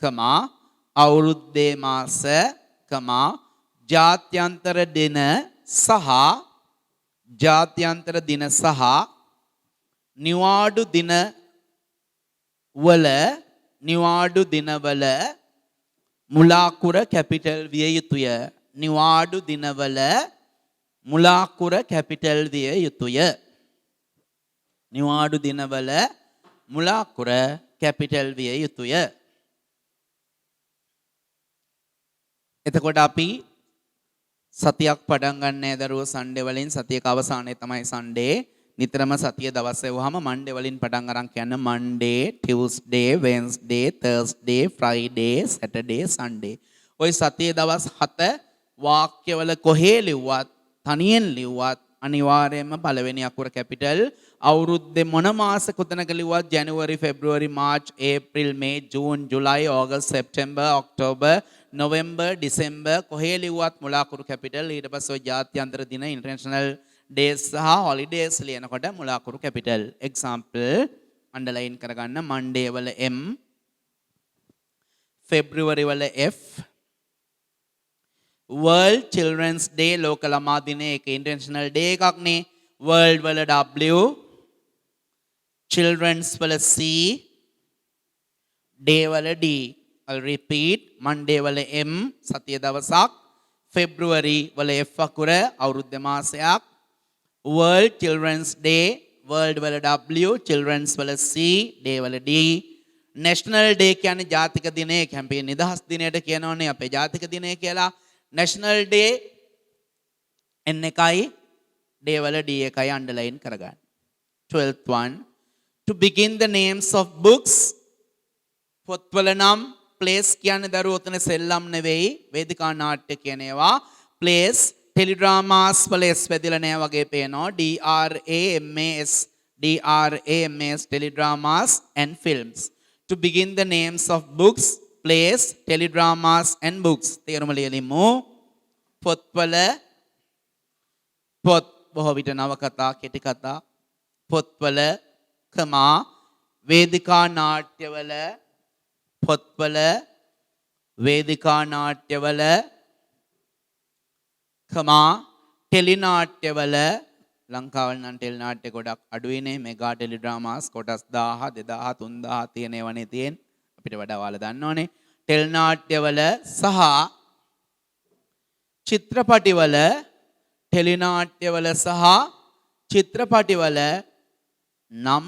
කමා අවුරුද්දේ මාස කමා ජාත්‍යන්තර දින සහ නිවාඩු දිනවල මුල අකුර කැපිටල් විය යුතුය. නිවාඩු දිනවල මුල අකුර කැපිටල් විය යුතුය. නිවාඩු දිනවල මුල අකුර කැපිටල් විය යුතුය. එතකොට අපි සතියක් පටන් ගන්න දරුවෝ සන්ඩේ වලින්. සතියක අවසානයේ තමයි සන්ඩේ. නිතරම සතිය දවස් එවුවම මන්ඩේ වලින් පටන් අරන් කියන්න මන්ඩේ, ටියුස්ඩේ, වෙන්ස්ඩේ, තර්ස්ඩේ, ෆ්‍රයිඩේ, සැටර්ඩේ, සන්ඩේ. ওই සතියේ දවස් 7 වාක්‍යවල කොහේ ලිව්වත් තනියෙන් ලිව්වත් අනිවාර්යයෙන්ම පළවෙනි අකුර කැපිටල්. අවුරුද්දේ මොන මාස කොතනක ලිව්වත් ජනවාරි, පෙබ්‍රුවරි, මාර්ච්, ඒප්‍රිල්, මේ, ජූන්, ජුලයි, ඕගස්ට්, සෙප්තැම්බර්, ඔක්තෝබර්, නොවැම්බර්, ඩිසෙම්බර් කොහේ ලිව්වත් මුල අකුරු කැපිටල්. ඊට පස්සේ ඔය ජාත්‍යන්තර දින, ඉන්ටර්නැෂනල් days සහ holidays ලියනකොට මුල අකුරු කැපිටල්. example underline කරගන්න. monday වල m, february වල f, world children's day ලෝක ළමා දිනය ඒක international day එකක් නේ. world වල w, children's වල c, day වල d. I'll repeat. monday වල m සතිය දවසක්, february වල f අකුර අවුරුද්ද මාසයක්, world children's day world වල w, children's වල c, day වල d. national day කියන්නේ ජාතික දිනය. කැම්පේන් නිදහස් දිනයට කියනෝනේ අපේ ජාතික දිනය කියලා. national day n එකයි day වල d එකයි underline කරගන්න. 12th one. To begin the names of books. පොත්වල නම් place කියන්නේ දරුවෝ උතන සෙල්ලම් නෙවෙයි. වේදිකා නාට්‍ය කියන ඒවා place. ටෙලිඩ්‍රාමාස් වල S වැදිලා නැහැ වගේ පේනවා. DRAMAS ටෙලිඩ්‍රාමාස් and films. To begin the names of books, plays, teledramas and books. තේරුම ලියලිමු. පොත්වල පොත් බොහෝ විට නවකතා, කෙටි කතා. පොත්වල කමා වේදිකා නාට්‍යවල පොත්වල වේදිකා නාට්‍යවල කමා ටෙලි නාට්‍යවල ලංකාවල නම් ටෙලි නාට්‍ය ගොඩක් අඩුයිනේ මෙගා ටෙලි ඩ්‍රාමාස් කොටස් 1000 2000 3000 තියෙනවනේ තියෙන්නේ අපිට වඩා ඔයාලා දන්නවනේ ටෙලි නාට්‍යවල සහ චිත්‍රපටිවල ටෙලි නාට්‍යවල සහ චිත්‍රපටිවල නම්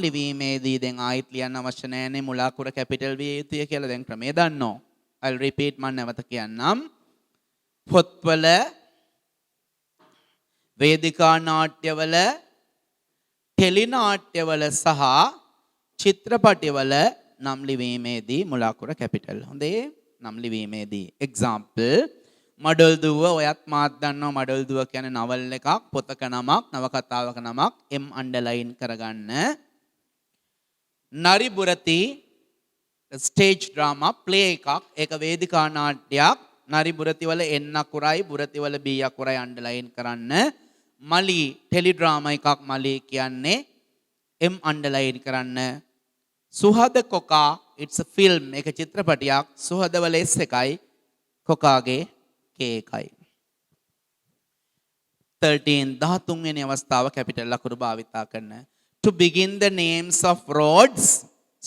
ලිවීමේදී දැන් ආයිත් ලියන්න අවශ්‍ය නැහැනේ මුලාකුර කැපිටල් විය යුතුය කියලා දැන් ක්‍රමය දන්නෝ I'll repeat මම නැවත කියන්නම් පොත්වල වේදිකා නාට්‍යවල ටෙලි නාට්‍යවල සහ චිත්‍රපටිවල නම් ලිවීමේදී මුලාකුර කැපිටල් හොඳේ නම් ලිවීමේදී example මඩොල් දුව ඔයත් මාත් දන්නවා මඩොල් දුව කියන්නේ නවල් එකක් පොතක නමක් නවකතාවක නමක් M අන්ඩර්ලයින් කරගන්න නරිබුරති ස්ටේජ් ඩ්‍රාමා ප්ලේ එකක් ඒක වේදිකා නාට්‍යයක් නරිබුරති වල N අකුරයි බුරති වල B අකුරයි අන්ඩර්ලයින් කරන්න මලි ටෙලි ඩ්‍රාමා එකක් මලි කියන්නේ M අන්ඩර්ලයින් කරන්න සුහද කොකා it's a film ඒක චිත්‍රපටයක් සුහද වල S එකයි කොකාගේ K එකයි 13 වෙනි අවස්ථාව කැපිටල් අකුරු භාවිතා කරන to begin the names of roads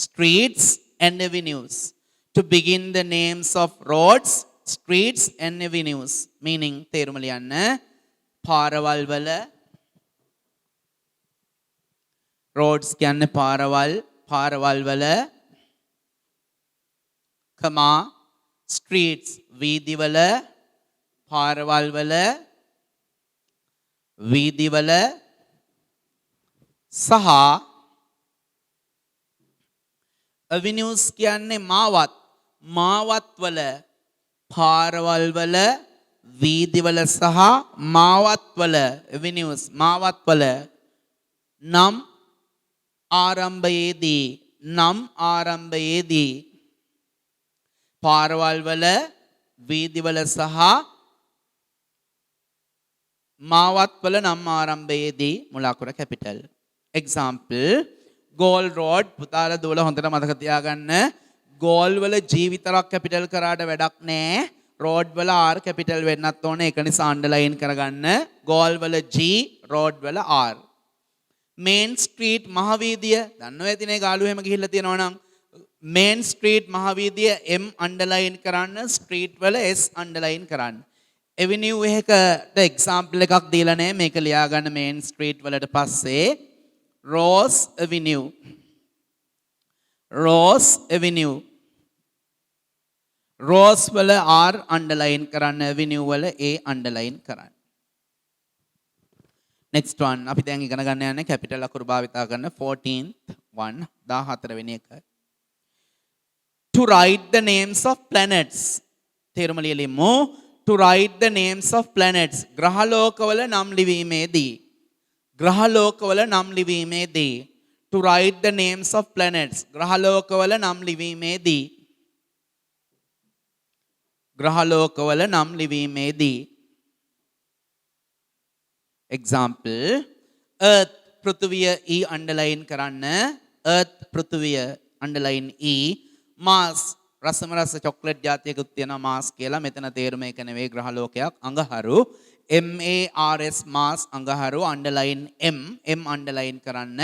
streets and avenues to begin the names of roads streets and avenues meaning තේරුම ලියන්න පාරවල් වල roads කියන්නේ පාරවල් වල කමා streets වීදිවල පාරවල් වල වීදිවල සහ avenues කියන්නේ මාවත්වල පාරවල් වල වීදිවල සහ මාවත්වල avenues මාවත්වල නම් ආරම්භයේදී පාරවල් වල වීදිවල සහ මාවත්වල නම් ආරම්භයේදී මුලාකුර කැපිටල් example goal road පුතාලා දුවලා හොඳට මතක තියාගන්න goal වල G විතරක් කැපිටල් කරාට වැඩක් නැහැ road වල R කැපිටල් වෙන්නත් ඕනේ ඒක නිසා අන්ඩර්ලයින් කරගන්න goal වල G road වල R main street මහවීදිය දන්නව ඇතිනේ ගාලු එහෙම ගිහිල්ලා තියෙනවා නම් main street මහවීදිය M අන්ඩර්ලයින් කරන්න street වල S අන්ඩර්ලයින් කරන්න avenue එකකට example එකක් දීලා නැහැ මේක ලියා ගන්න main street වලට පස්සේ Rose Avenue Rose වල R අන්ඩර්ලයින් කරන්න avenue වල A අන්ඩර්ලයින් කරන්න next one අපි දැන් ඉගෙන ගන්න යන්නේ capital අකුරු භාවිතා කරන 14th one 14 වෙනි එක to write the names of planets තේරුම ලියලිමු to write the names of planets ග්‍රහලෝකවල නම් ලිවීමේදී to write the names of planets ග්‍රහලෝකවල නම් ලිවීමේදී example earth පෘථිවිය E අන්ඩර්ලයින් කරන්න earth පෘථිවිය අන්ඩර්ලයින් E Mars රසම රස චොක්ලට් ජාතියකුත් තියෙනවා මාස් කියලා මෙතන තේරුම එක නෙවෙයි ග්‍රහලෝකයක් අඟහරු MARS මාස් අඟහරු අන්ඩර්ලයින් M අන්ඩර්ලයින් කරන්න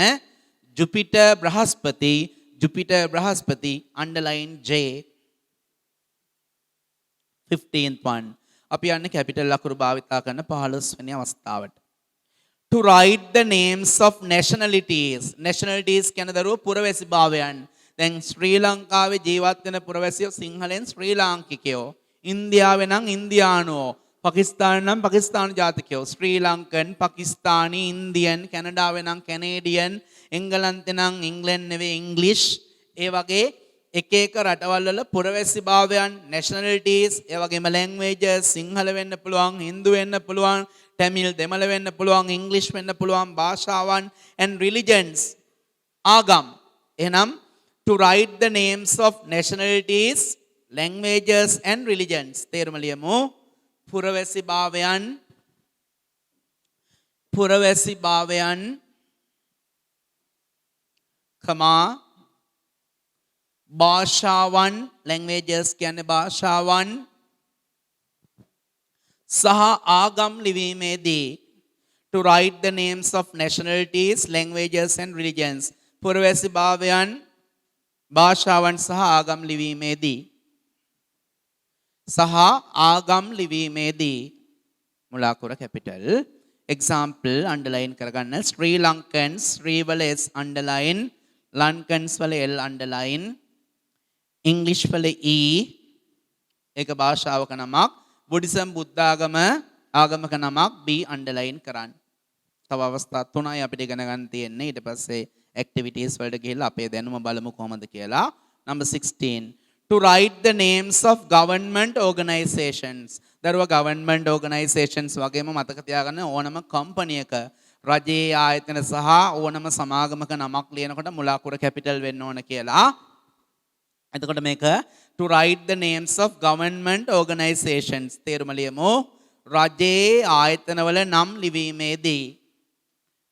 ජුපිටර් බ්‍රහස්පති අන්ඩර්ලයින් J 15th one අපි යන්නේ කැපිටල් අකුරු භාවිතා කරන 15 වෙනි අවස්ථාවට to write the names of nationalities කියන දරුවෝ පුරවැසි භාවයන් දැන් ශ්‍රී ලංකාවේ ජීවත් වෙන පුරවැසියෝ සිංහලෙන් ශ්‍රී ලාංකිකයෝ ඉන්දියාවේ නම් ඉන්දියානුවෝ පාකිස්තාන නම් පාකිස්තානු ජාතිකයෝ ශ්‍රී ලංකන් පාකිස්තානි ඉන්දියන් කැනඩාවේ නම් කැනේඩියන් එංගලන්තේ නම් ඉංග්ලන්ඩ් නෙවෙයි ඉංග්ලිෂ් ඒ වගේ එක එක රටවල් වල පුරවැසි භාවයන් nationalities ඒ වගේම languages සිංහල වෙන්න පුළුවන් හින්දු වෙන්න පුළුවන් තමිල් දෙමළ වෙන්න පුළුවන් ඉංග්ලිෂ් වෙන්න පුළුවන් භාෂාවන් and religions ආගම් එහෙනම් to write the names of nationalities languages and religions තේරුම ලියමු පුරවැසි භාවයන් භාෂාවන් languages කියන්නේ භාෂාවන් සහ ආගම් ලිවීමේදී to write the names of nationalities, languages and religions. පුරවැසි භාවයන් භාෂාවන් සහ ආගම් ලිවීමේදී සහ ආගම් ලිවීමේදී මුලාකුර කැපිටල්. example underline කරගන්න. Sri Lankans Sri වල S underline, Lankans වල L underline, English වල E ඒක භාෂාවක නමක්, බුද්දිසම් බුද්ධාගම ආගමක නමක් B underline කරන්න. තව අවස්ථා තුනයි අපිට ඉගෙන ගන්න තියෙන්නේ. ඊට පස්සේ activities වලට ගිහිල්ලා අපේ දැනුම බලමු කොහොමද කියලා. Number 16, to write the names of government organizations. දරුවා government organizations වගේම මතක තියාගන්න ඕනම company එක රජයේ ආයතන සහ ඕනම සමාගමක නමක් ලියනකොට මුලාකුර capital වෙන්න ඕන කියලා. එතකොට මේක to write the names of government organizations තේරුම ලියමු. රජයේ ආයතනවල නම් ලිවීමේදී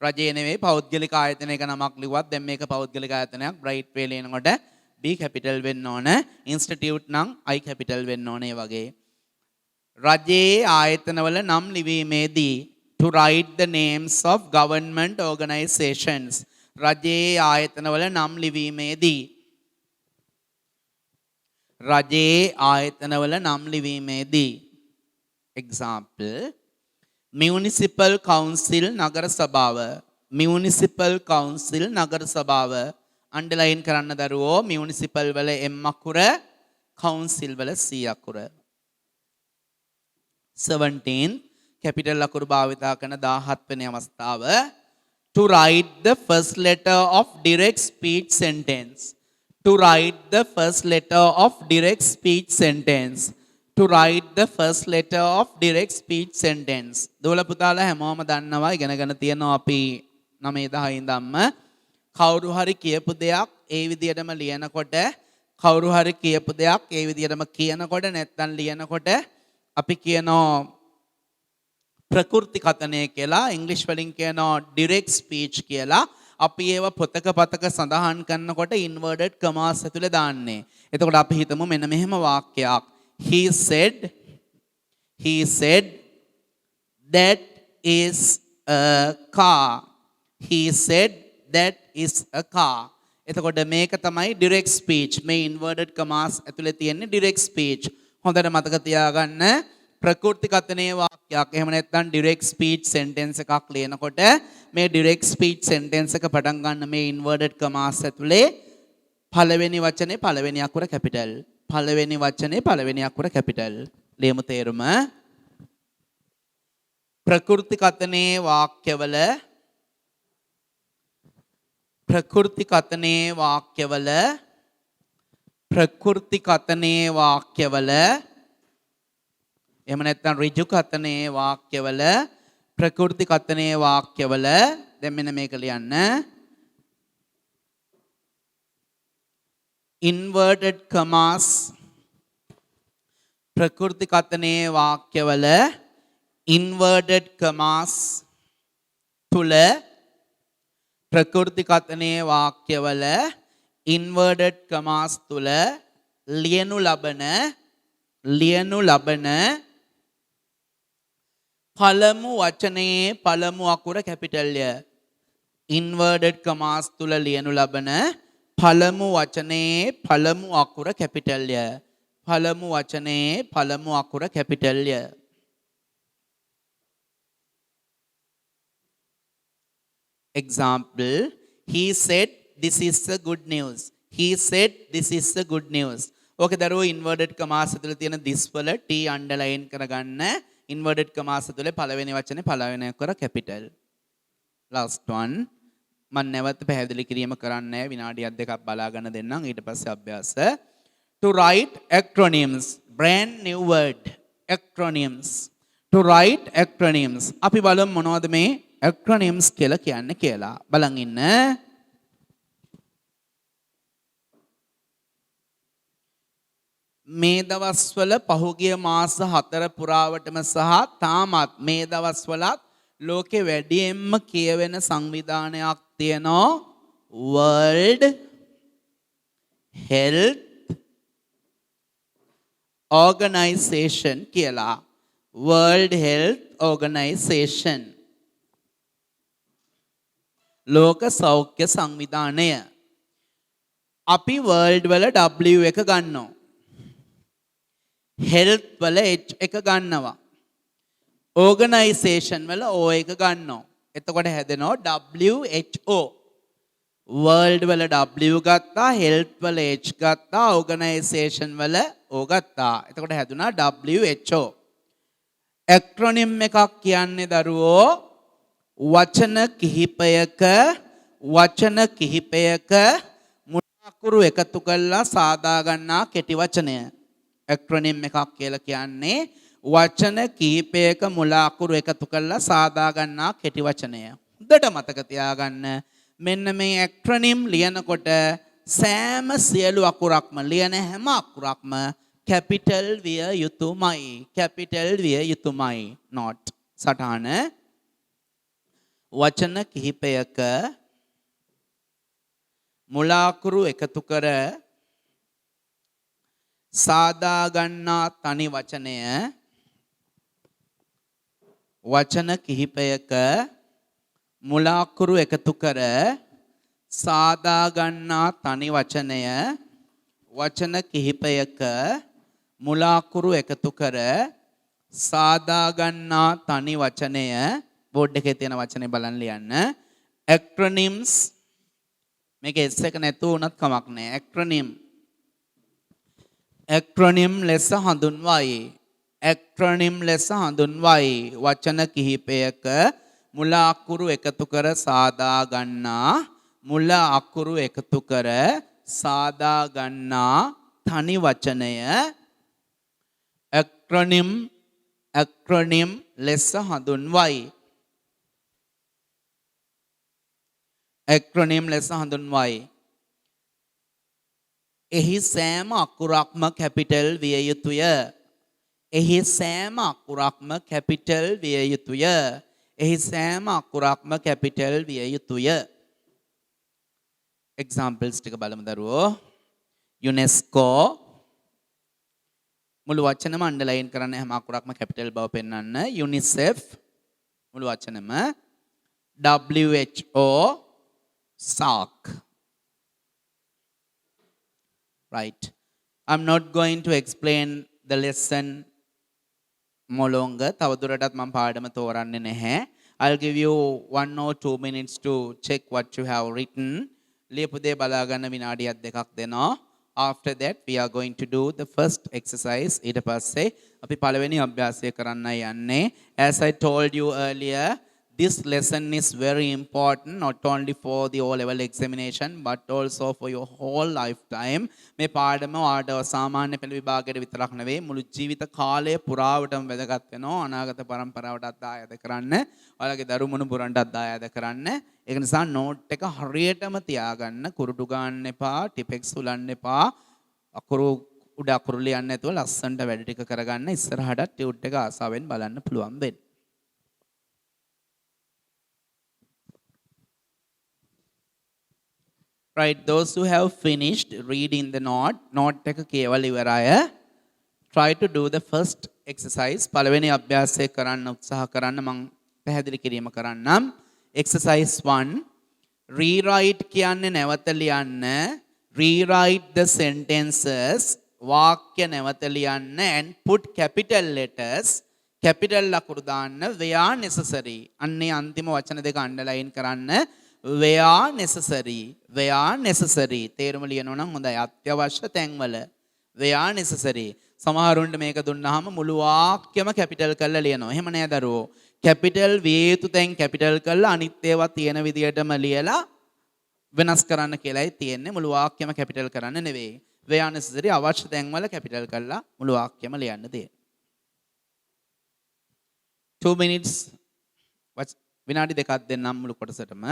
රජයේ නෙවෙයි පෞද්ගලික ආයතනයක නමක් ලිව්වත් දැන් මේක පෞද්ගලික ආයතනයක් bright way ලියනකොට B capital වෙන්න ඕන. institute නම් I capital වෙන්න ඕනේ වගේ. රජයේ ආයතනවල නම් ලිවීමේදී to write the names of government organizations රජයේ ආයතනවල නම් ලිවීමේදී රජයේ ආයතනවල නම් ලිවීමේදී example municipal council නගර සභාව municipal council නගර සභාව underline කරන්න දරුවෝ. municipal වල M අකුර, council වල C අකුර. 17 capital අකුරු භාවිතා කරන 17 වෙනි අවස්ථාව to write the first letter of direct speech sentence. To write the first letter of direct speech sentence. To write the first letter of direct speech sentence. දෝල පුතාලා හැමෝම දන්නවා ඉගෙනගෙන තියෙනවා අපි 9 10 ඉඳන්ම කවුරු හරි කියපු දෙයක් ඒ විදිහටම ලියනකොට කවුරු හරි කියපු දෙයක් ඒ විදිහටම කියනකොට නැත්නම් ලියනකොට අපි කියනවා ප්‍රකෘති කතනය කියලා. ඉංග්‍රීසි වලින් කියනවා direct speech කියලා. අපි ඒව පොතක පතක සඳහන් කරනකොට inverted commas ඇතුලේ දාන්නේ. එතකොට අපි හිතමු මෙන්න මෙහෙම වාක්‍යයක්. He said that is a car. He said that is a car. එතකොට මේක තමයි direct speech. මේ inverted commas ඇතුලේ තියෙන්නේ direct speech. හොඳට මතක තියාගන්න. ප්‍රකෘති කතනයේ වාක්‍යයක් එහෙම නැත්නම් direct speech sentence එකක් ලියනකොට මේ direct speech sentence එක පටන් ගන්න මේ inverted commas ඇතුලේ පළවෙනි වචනේ පළවෙනි අකුර capital. පළවෙනි වචනේ පළවෙනි අකුර capital. ලියමු තේරුම. ප්‍රකෘති කතනයේ වාක්‍යවල එහෙම නැත්නම් ඍජු කතනයේ වාක්‍යවල ප්‍රකෘති කතනයේ වාක්‍යවල දැන් මෙන්න මේක ලියන්න. inverted commas ප්‍රකෘති කතනයේ වාක්‍යවල inverted commas තුල ප්‍රකෘති කතනයේ වාක්‍යවල inverted commas තුල ලියනු ලබන පළමු වචනයේ පළමු අකුර කැපිටල්ය. inverted commas තුල ලියනු ලබන පළමු වචනයේ පළමු අකුර කැපිටල්ය. පළමු වචනයේ පළමු අකුර කැපිටල්ය. example he said this is the good news. He said this is the good news. ඕකේ දරුවෝ inverted commas ඇතුලේ තියෙන this වල T underline කරගන්න. inverted commas ඇතුලේ පළවෙනි වචනේ පළවෙනි අකුර capital. last one මම නැවත පැහැදිලි කිරීම කරන්නේ විනාඩියක් දෙකක් බලාගෙන දෙන්නම් ඊට පස්සේ අභ්‍යාස. to write acronyms, brand new word, acronyms. to write acronyms. අපි බලමු මොනවද මේ acronyms කියලා කියන්නේ කියලා. බලන් ඉන්න. මේ දවස්වල පහුගිය මාස 4 පුරාවටම සහ තාමත් මේ දවස්වලත් ලෝකෙ වැඩියෙන්ම කියවෙන සංවිධානයක් තියෙනවා World health organization කියලා. World Health Organization. ලෝක සෞඛ්‍ය සංවිධානය. අපි world වල W එක ගන්නවා. health වල H එක ගන්නවා. organization වල O එක ගන්නවා. එතකොට හැදෙනවා WHO. world වල W ගත්තා, health වල H ගත්තා, organization වල O ගත්තා. එතකොට හැදුනා WHO. acronym එකක් කියන්නේ දරුවෝ වචන කිහිපයක මුලාකුරු එකතු කරලා සාදා ගන්නා කෙටි වචනය. acronym එකක් කියලා කියන්නේ වචන කිහිපයක මුලාකුරු එකතු කරලා සාදා ගන්නා කෙටි වචනය. හොඳට මතක තියාගන්න. මෙන්න මේ acronym ලියනකොට සෑම සියලු අකුරක්ම ලියන හැම අකුරක්ම capital විය යුතුමයි. capital විය යුතුමයි. not සටහන වචන කිහිපයක මුලාකුරු එකතු කර සාදා ගන්නා තනි වචනය. වචන කිහිපයක මුලාකුරු එකතු කර සාදා ගන්නා තනි වචනය. වචන කිහිපයක මුලාකුරු එකතු කර සාදා ගන්නා තනි වචනය. බෝඩ් එකේ තියෙන වචනේ බලන්න ලියන්න. acronyms මේක S එක නැතුව උනත් කමක් නැහැ. acronym ලෙස හඳුන්වයි. acronym ලෙස හඳුන්වයි. වචන කිහිපයක මුල අකුරු එකතු කර සාදා ගන්නා මුල අකුරු එකතු කර සාදා ගන්නා තනි වචනය acronym ලෙස හඳුන්වයි. acronym ලෙස හඳුන්වයි. එහි සෑම අකුරක්ම කැපිටල් විය යුතුය. එහි සෑම අකුරක්ම කැපිටල් විය යුතුය. එහි සෑම අකුරක්ම කැපිටල් විය යුතුය. examples ටික බලමු දරුවෝ. UNESCO මුළු වචනම අන්ඩර්ලයින් කරන්න හැම අකුරක්ම කැපිටල් බව පෙන්වන්න. UNICEF මුළු වචනම. WHO SARC. Right. I'm not going to explain the lesson more longer. තවදුරටත් මම පාඩම තෝරන්නේ නැහැ. I'll give you 1 or 2 minutes to check what you have written. ලියපු දේ බලා ගන්න විනාඩියක් දෙකක් දෙනවා. After that we are going to do the first exercise. ඊට පස්සේ අපි පළවෙනි අභ්‍යාසය කරන්නයි යන්නේ. As I told you earlier, this lesson is very important not only for the O-level examination but also for your whole lifetime. මේ පාඩම ඔයාලට සාමාන්‍ය පෙළ විභාගයට විතරක් නෙවෙයි මුළු ජීවිත කාලය පුරාවටම වැදගත් වෙනවා. අනාගත පරම්පරාවටත් දායාද කරන්න, ඔයාලගේ දරු මුණුබුරන්ටත් දායාද කරන්න. ඒක නිසා නෝට් එක හරියටම තියාගන්න. කුරුටු ගන්න එපා, ටිපෙක්ස් උලන්න එපා. අකුරු උඩ අකුරු ලියන්න නැතුව ලස්සනට වැඩ ටික කරගන්න. ඉස්සරහට ටියුට් එක ආසාවෙන් බලන්න පුළුවන් වෙන්න. Right, those who have finished reading the note එක කියවලා ඉවරය. Try to do the first exercise. පළවෙනි අභ්‍යාසය කරන්න උත්සාහ කරන්න. මම පැහැදිලි කිරීම කරන්නම්. Exercise 1. Rewrite කියන්නේ නැවත ලියන්න. Rewrite the sentences. වාක්‍ය නැවත ලියන්න and put capital letters. capital ලකුරු දාන්න where necessary. අන්නේ අන්තිම වචන දෙක අන්ඩර්ලයින් කරන්න. where necessary තේරුම ලියනවා නම් හොඳයි. අත්‍යවශ්‍ය තැන්වල where necessary. සමහරුන්ට මේක දුන්නාම මුළු වාක්‍යම කැපිටල් කරලා ලියනවා. එහෙම නෑ දරුවෝ. කැපිටල් විය යුතු තැන් කැපිටල් කරලා අනිත් ඒවා තියෙන විදියටම ලියලා වෙනස් කරන්න කියලායි තියෙන්නේ. මුළු වාක්‍යම කැපිටල් කරන්න නෙවෙයි. where necessary අවශ්‍ය තැන්වල කැපිටල් කරලා මුළු වාක්‍යම ලියන්න තියෙන්නේ. 2 minutes විනාඩි දෙකක් දෙන්නම් මුළු කොටසටම.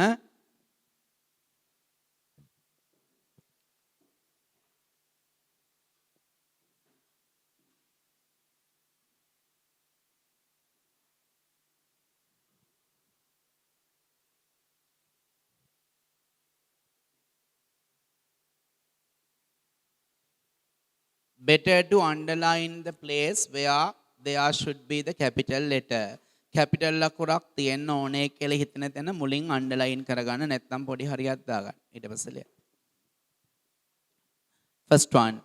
better to underline the place where there should be the capital letter. capital ලකුරක් තියෙන්න ඕනේ කියලා හිතන තැන මුලින් underline කරගන්න නැත්නම් පොඩි හරියක් දාගන්න. ඊට පස්සේ ලියන්න. First one.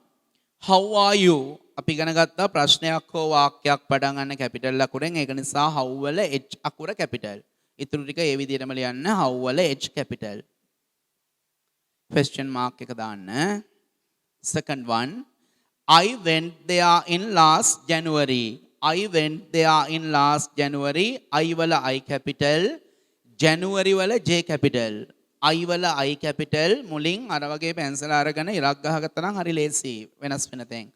How are you? අපි ඉගෙන ගත්තා ප්‍රශ්නයක් හෝ වාක්‍යයක් පටන් ගන්න capital ලකුරෙන්. ඒක නිසා how වල h අකුර capital. ඊටු ටික ඒ විදිහටම ලියන්න how වල h capital. question mark එක දාන්න. Second one. I went there in last January. I went there in last January. I wala I capital. January wala J capital. I wala I capital. මුලින් අර වගේ පෙන්සල් අරගෙන ඉරක් ගහගත්තා නම් හරි ලේසි වෙනස් වෙන තැන්.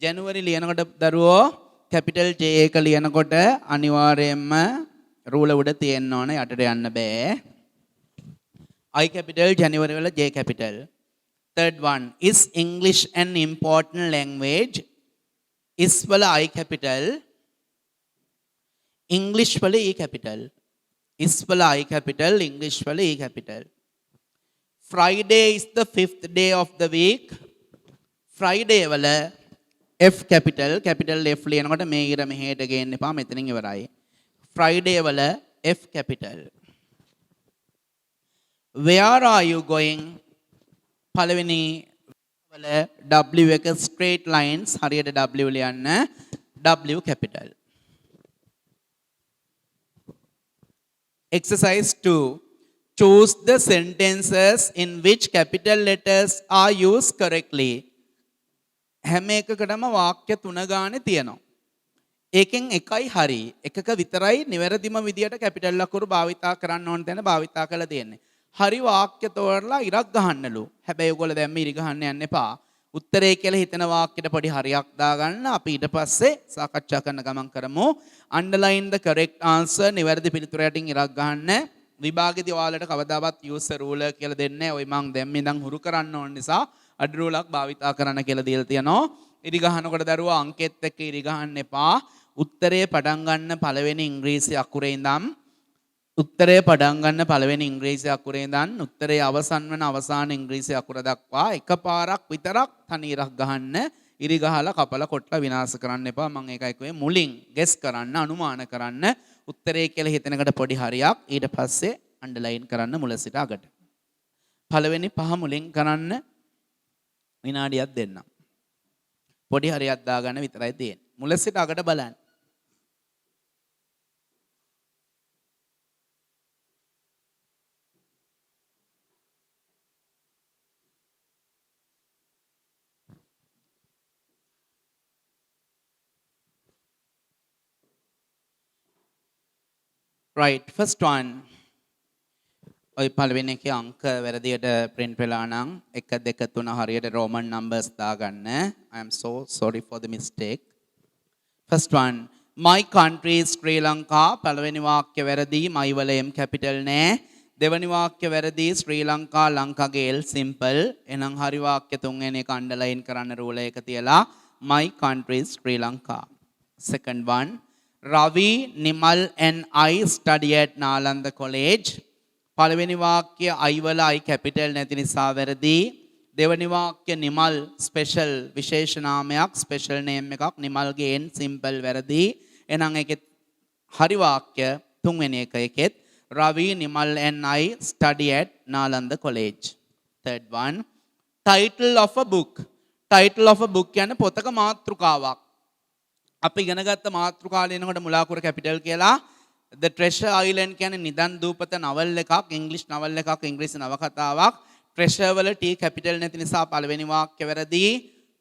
January ලියනකොට දරුවෝ capital J එක ලියනකොට අනිවාර්යයෙන්ම රූල උඩ තියෙන්න ඕන යටට යන්න බෑ. I capital January wala J capital. Third one. Is English an important language? Is wala I capital. English wala E capital. Is wala I capital. English wala E capital. Friday is the 5th day of the week. Friday wala F capital. Capital F ලියනකොට මේ ඉර මෙහෙට ගේන්න එපා මෙතනින් ඉවරයි. Friday wala F capital. Where are you going? පළවෙනි වල W එක straight lines හරියට W ලියන්න W capital. Exercise 2. Choose the sentences in which capital letters are used correctly. හැම එකකටම වාක්‍ය 3 ගානේ තියෙනවා. ඒකෙන් එකයි හරි. එකක විතරයි නිවැරදිම විදියට capital ලකුරු භාවිතා කරන්න ඕන තැන භාවිතා කරලා තියෙන්නේ. හරි වාක්‍ය තෝරලා ඉරක් ගහන්නලු. හැබැයි ඔයගොල්ලෝ දැන් මේ ඉරි ගහන්න යන්න එපා. උත්තරේ කියලා හිතන වාක්‍යෙට පොඩි හරියක් දාගන්න. අපි ඊට පස්සේ සාකච්ඡා කරන ගමන් කරමු. Underline the correct answer. නිවැරදි පිළිතුර යටින් ඉරක් ගහන්න. විභාගෙදී ඔයාලට කවදාවත් user ruler කියලා දෙන්නේ නැහැ. ඔය මං දැන් මේ ඉඳන් හුරු කරන්න ඕන නිසා අඩු රූලක් භාවිතා කරන්න කියලා දීලා තියෙනවා. ඉරි ගහනකොට දරුවා අංකෙත් එක්ක ඉරි ගහන්න එපා. උත්තරේ පටන් ගන්න පළවෙනි ඉංග්‍රීසි අකුරේ ඉඳන් උත්තරේ පටන් ගන්න පළවෙනි ඉංග්‍රීසි අකුරේ ඉඳන් උත්තරේ අවසන් වන අවසාන ඉංග්‍රීසි අකුර දක්වා එකපාරක් විතරක් තනි ඉරක් ගහන්න. ඉරි ගහලා කපලා කොටලා විනාශ කරන්න එපා. මම ඒකයි කිව්වේ මුලින් ගෙස් කරන්න අනුමාන කරන්න. උත්තරේ කියලා හිතනකට පොඩි හරියක් ඊට පස්සේ අන්ඩර්ලයින් කරන්න මුල සිට අගට. පළවෙනි පහ මුලින් කරන්න විනාඩියක් දෙන්නම්. පොඩි හරියක් දාගන්න විතරයි තියෙන්නේ. මුල සිට අගට බලන්න. Right, first one. ඔය පළවෙනි එකේ අංක වැරදියට print වෙලා නම් 1 2 3 හරියට Roman numbers දාගන්න. I am so sorry for the mistake. First one. My country is Sri Lanka. පළවෙනි වාක්‍ය වැරදි. my වල m capital නෑ. දෙවෙනි වාක්‍ය වැරදි. Sri Lanka ලංකාගේ l simple. එහෙනම් හරි වාක්‍ය තුන්වෙනි එක underline කරන්න රූල එක තියලා my country is Sri Lanka. Second one. Ravi, Nimal and I study at Nalanda College. පළවෙනි වාක්‍ය I වල I capital නැති නිසා වැරදි. දෙවෙනි වාක්‍ය නිමල් ස්පෙෂල් විශේෂ නාමයක් ස්පෙෂල් නේම් එකක් නිමල්ගේ n සිම්පල් වැරදි. එහෙනම් ඒකෙත් හරි වාක්‍ය තුන්වෙනි එකෙත් Ravi, Nimal and I study at Nalanda College. Third one. Title of a book. Title of a book කියන්නේ පොතක මාතෘකාවක්. අපි ඉගෙන ගත්ත මාතෘකාව ලියනකොට මුලාකුර කැපිටල් කියලා. The Treasure Island කියන්නේ නිදන් දූපත නවල් එකක්, ඉංග්‍රීසි නවල් එකක්, ඉංග්‍රීසි නවකතාවක්. Treasure වල T කැපිටල් නැති නිසා පළවෙනි වාක්‍ය වැරදි.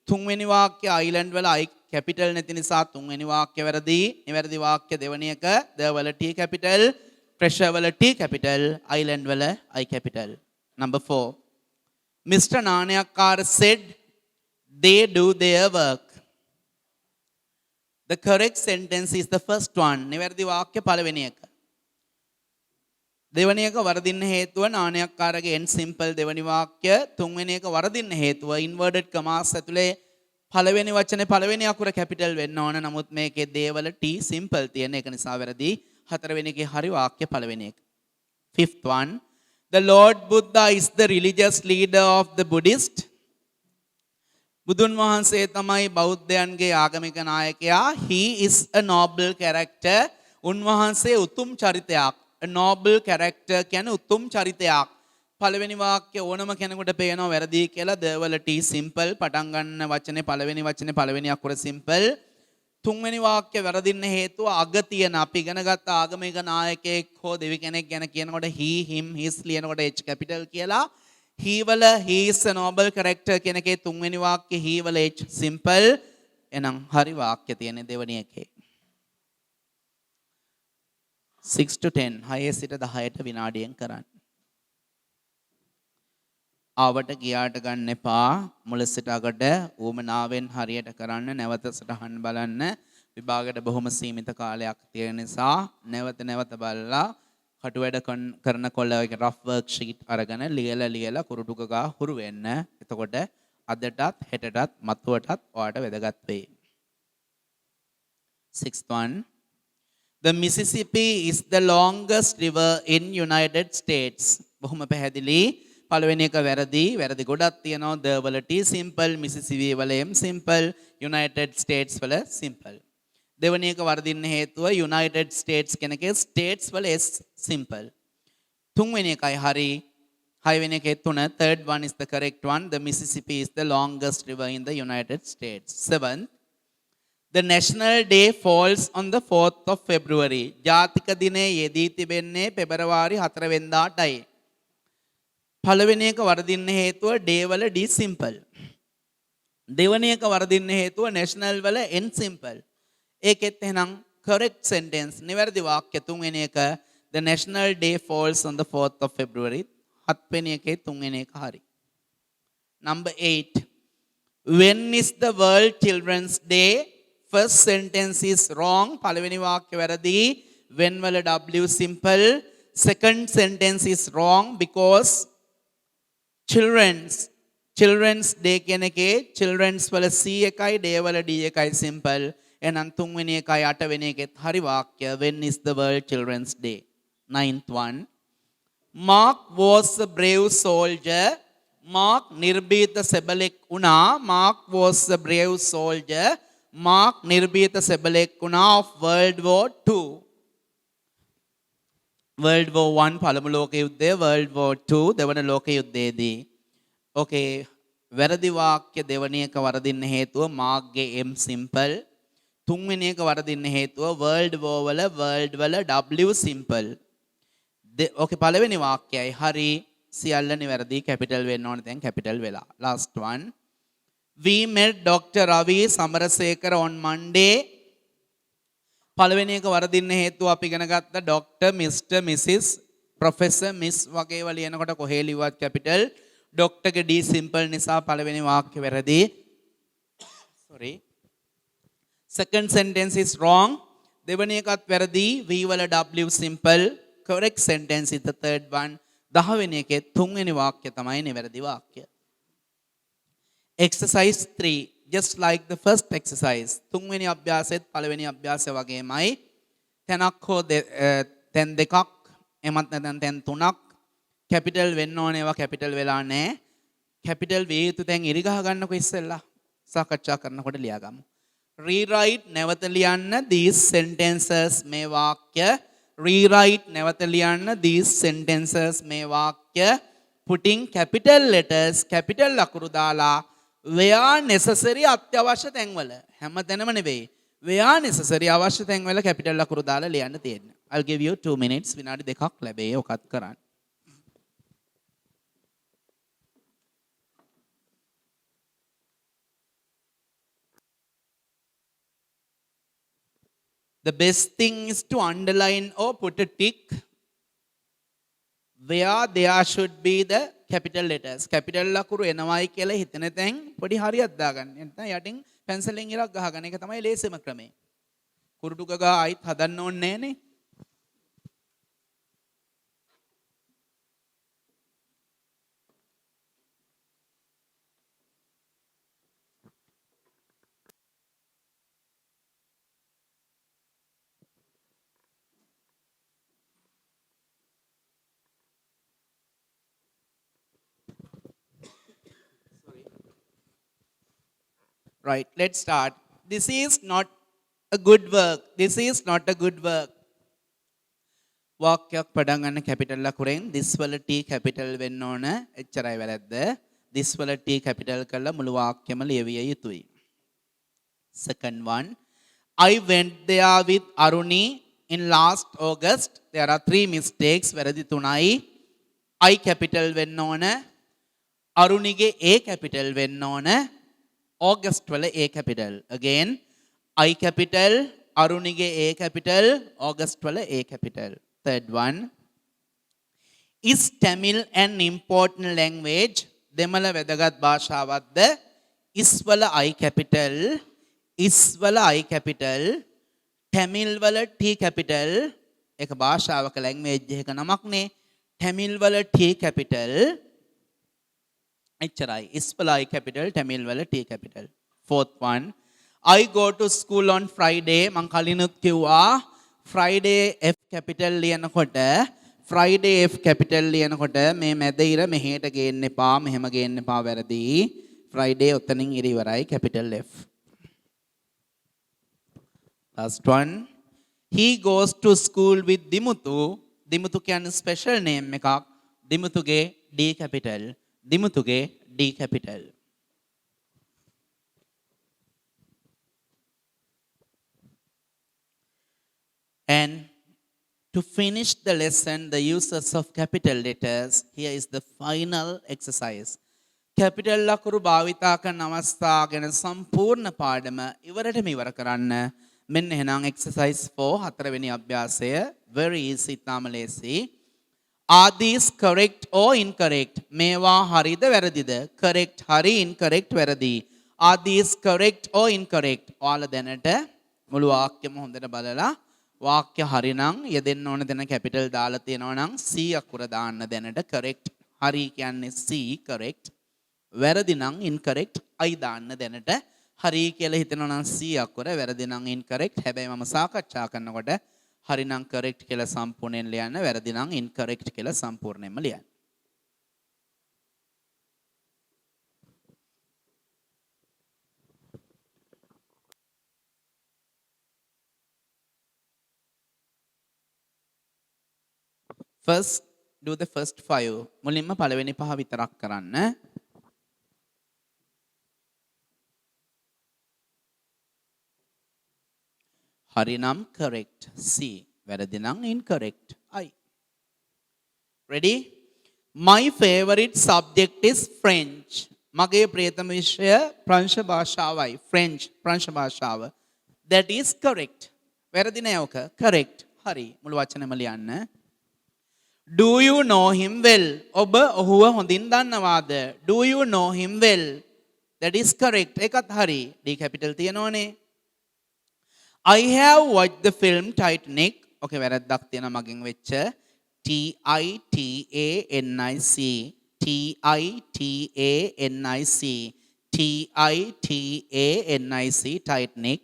තුන්වෙනි වාක්‍ය Island වල I කැපිටල් නැති නිසා තුන්වෙනි වාක්‍ය වැරදි. නිවැරදි වාක්‍ය දෙවෙනි එක The වල T කැපිටල්, Treasure වල T කැපිටල්, Island වල I capital. Number 4. Mr. Nanayakkara said they do their work. The correct sentence is the first one. නිවැරදි වාක්‍ය පළවෙනි එක. දෙවෙනි එක වරදින්න හේතුව නානයක්කාරගේ n simple දෙවෙනි වාක්‍ය. තුන්වෙනි එක වරදින්න හේතුව inverted commas ඇතුලේ පළවෙනි වචනේ පළවෙනි අකුර capital වෙන්න ඕන. නමුත් මේකේ දේවල t simple තියෙන එක නිසා වැරදි. හතරවෙනි එකේ හරි වාක්‍ය පළවෙනි එක. Fifth one. The Lord Buddha is the religious leader of the Buddhist. බුදුන් වහන්සේ තමයි බෞද්ධයන්ගේ ආගමික නායකයා. He is a noble character. උන්වහන්සේ උතුම් චරිතයක්. A noble character කියන්නේ උතුම් චරිතයක්. පළවෙනි වාක්‍ය ඕනම කෙනෙකුට පේනවා වැරදි කියලා. the වල T simple. පටන් ගන්න වචනේ පළවෙනි වචනේ පළවෙනි අකුර simple. තුන්වෙනි වාක්‍ය වැරදින්න හේතුව අග තියෙන අපි ඉගෙනගත්ත ආගමික නායකයෙක් හෝ දෙවි කෙනෙක් ගැන කියනකොට he him his ලියනකොට h capital කියලා. he වල he is a noble character කියන එකේ තුන්වෙනි වාක්‍ය he වල h simple. එහෙනම් හරි වාක්‍ය තියෙන්නේ දෙවෙනි එකේ. 6 to 10 6 සිට 10ට විනාඩියෙන් කරන්න. ආවට ගියාට ගන්න එපා. මුල සිට අගට ඌමනාවෙන් හරියට කරන්න. නැවත සටහන් බලන්න. විභාගයට බොහොම සීමිත කාලයක් තියෙන නිසා නැවත බලලා කටු වැඩ කරනකොට ඒක රෆ් වර්ක් ෂීට් අරගෙන ලියලා කුරුටු ගා හුරු වෙන්න. එතකොට අදටත් හෙටටත් මතුවටත් ඔයාලට වැදගත් වෙයි. 6th one. The Mississippi is the longest river in United States. බොහොම පැහැදිලි. පළවෙනි එක වැරදි ගොඩක් තියෙනවා. the වල T simple, Mississippi වල M simple, United States වල simple. දෙවෙනි එක වර්ධින්න හේතුව United States කියන එකේ states වල S simple. තුන්වෙනි එකයි හරි. හයවෙනි එකේ තුන. third one is the correct one. The Mississippi is the longest river in the United States. 7th. The National Day falls on the 4th of February. ජාතික දිනය යෙදී තිබෙන්නේ පෙබරවාරි 4 වෙනිදාටයි. පළවෙනි එක වර්ධින්න හේතුව day වල D simple. දෙවෙනි එක වර්ධින්න හේතුව national වල N simple. ඒකෙත් එහෙනම් correct sentence නිවැරදි වාක්‍ය තුන්වෙනි එක the National Day falls on the 4th of February. හත්වෙනි එකේ තුන්වෙනි එක හරි. Number 8. When is the World Children's Day? First sentence is wrong. පළවෙනි වාක්‍ය වැරදි. When වල W simple. Second sentence is wrong because children's day කියන එකේ children's වල C එකයි day වල D එකයි simple. එහෙනම් තුන්වෙනි එකයි අටවෙනි එකෙත් හරි වාක්‍ය. When is the World Children's Day? 9th one. Mark was a brave soldier. Mark නිර්භීත සෙබළෙක් වුණා. Mark was a brave soldier. Mark නිර්භීත සෙබළෙක් වුණා of World War II. World War I පළමු ලෝක යුද්ධය, World War II දෙවන ලෝක යුද්ධයේදී. ඕකේ වැරදි වාක්‍ය දෙවැනි එක වරදින්න හේතුව මාක්ගේ M simple. තුන්වෙනි එක වරදින්න හේතුව World War වල World වල W simple. ඕකේ පළවෙනි වාක්‍යයයි හරි. සියල්ල නිවැරදි. කැපිටල් වෙන්න ඕනේ දැන් කැපිටල් වෙලා. Last one. We met Dr. Ravi Samarasekara on Monday. පළවෙනි එක වරදින්න හේතුව අපි ඉගෙන ගත්ත Dr. Mr. Mrs. Professor Miss වගේ ඒවා ලියනකොට කොහේ ලිව්වත් කැපිටල්. Dr. ගේ D simple නිසා පළවෙනි වාක්‍ය වැරදි. Sorry. Second sentence is wrong. දෙවෙනි එකත් වැරදි. V වල W simple. Correct sentence is the third one. 10 වෙනි එකේ තුන්වෙනි වාක්‍ය තමයි නිවැරදි වාක්‍ය. Exercise 3. Just like the first exercise. තුන්වෙනි අභ්‍යාසෙත් පළවෙනි අභ්‍යාසය වගේමයි. තැනක් හෝ තැන් දෙකක් එමත් නැත්නම් තැන් තුනක් කැපිටල් වෙන්න ඕනේ. ඒවා කැපිටල් වෙලා නැහැ. කැපිටල් වේ යුතු තැන් ඉරිගහ ගන්නකො ඉස්සෙල්ලා. සාකච්ඡා කරනකොට ලියාගමු. Rewrite නැවත ලියන්න these sentences මේ වාක්‍ය. Rewrite නැවත ලියන්න these sentences මේ වාක්‍ය. Putting capital letters capital අකුරු දාලා where necessary අත්‍යවශ්‍ය තැන්වල හැම තැනම නෙවෙයි where necessary අවශ්‍ය තැන්වල capital අකුරු දාලා ලියන්න තියෙනවා. I'll give you 2 minutes විනාඩි දෙකක් ලැබෙයි ඔකත් කරන්න. The best thing is to underline or put a tick where there should be the capital letters. capital අකුරු එනවයි කියලා හිතන තැන් පොඩි හරියක් දාගන්න. නැත්නම් යටින් පැන්සලෙන් ඉරක් ගහගන්න. ඒක තමයි ලේසිම ක්‍රමය. කුරුටු ගගා ආයිත් හදන්න ඕනේ නෑනේ. Right, let's start. This is not a good work. This is not a good work. වාක්‍යයක් පටන් ගන්න කැපිටල් අකුරෙන් this වල T කැපිටල් වෙන්න ඕන. එච්චරයි වැරද්ද. this වල T කැපිටල් කරලා මුළු වාක්‍යෙම ලියවිය යුතුයි. Second one, I went there with Aruni in last August. There are 3 mistakes. වැරදි 3යි. I capital වෙන්න ඕන. අරුණිගේ A capital වෙන්න ඕන. August වල A capital. Again, I capital, අරුණිගේ A capital, August වල A capital. Third one, is Tamil an important language? දෙමළ වැදගත් භාෂාවක්ද? is වල I capital, is වල I capital, Tamil වල T capital. එක භාෂාවක language එකක නමක්නේ. Tamil වල T capital. එච්චරයි. is වල I capital, Tamil වල T capital. Fourth one, I go to school on Friday. මං කලිනුත් කිව්වා Friday F capital ලියනකොට Friday F capital ලියනකොට මේ මැද ඉර මෙහෙට ගේන්න එපා, මෙහෙම ගේන්න එපා, වැරදි. Friday ඔතනින් ඉර ඉවරයි, capital F. Last one, he goes to school with Dimuthu. Dimuthu කියන්නේ special name එකක්. Dimuthuගේ D capital. Dimuthuගේ D capital. And to finish the lesson, the uses of capital letters, here is the final exercise. Capital ලකුරු භාවිතා කරන අවස්ථා ගැන සම්පූර්ණ පාඩම ඉවරටම ඉවර කරන්න. මෙන්න එහෙනම් exercise 4 හතරවෙනි අභ්‍යාසය. Very easy, ඉතාම ලේසි. Are these correct or incorrect? මේවා හරිද වැරදිද? Correct හරි, incorrect වැරදි. Are these correct or incorrect? ඔයාලා දැනට මුළු වාක්‍යෙම හොඳට බලලා වාක්‍ය හරි නම් යෙදෙන්න ඕන දෙන කැපිටල් දාලා තියෙනවා නම් C අකුර දාන්න දැනට. correct හරි කියන්නේ C correct. වැරදි නම් incorrect I දාන්න දැනට. හරි කියලා හිතනවා නම් C අකුර, වැරදි නම් incorrect. හැබැයි මම සාකච්ඡා කරනකොට හරි නම් correct කියලා සම්පූර්ණයෙන් ලියන්න, වැරදි නම් incorrect කියලා සම්පූර්ණයෙන්ම ලියන්න. First, do the first 5. මුලින්ම පළවෙනි 5 විතරක් කරන්න. හරි නම් correct C, වැරදි නම් incorrect I. Ready? My favorite subject is French. මගේ ප්‍රියතම විෂය ප්‍රංශ භාෂාවයි. French ප්‍රංශ භාෂාව. That is correct. වැරදි නෑ ඔක. correct හරි. මුළු වචනේම ලියන්න. Do you know him well? ඔබ ඔහුව හොඳින් දන්නවාද? Do you know him well? That is correct. ඒකත් හරි. D capital තියෙනවනේ. I have watched the film Titanic. Okay, වැරද්දක් තියෙනවා මගෙන් වෙච්ච. Titanic. Titanic. Titanic.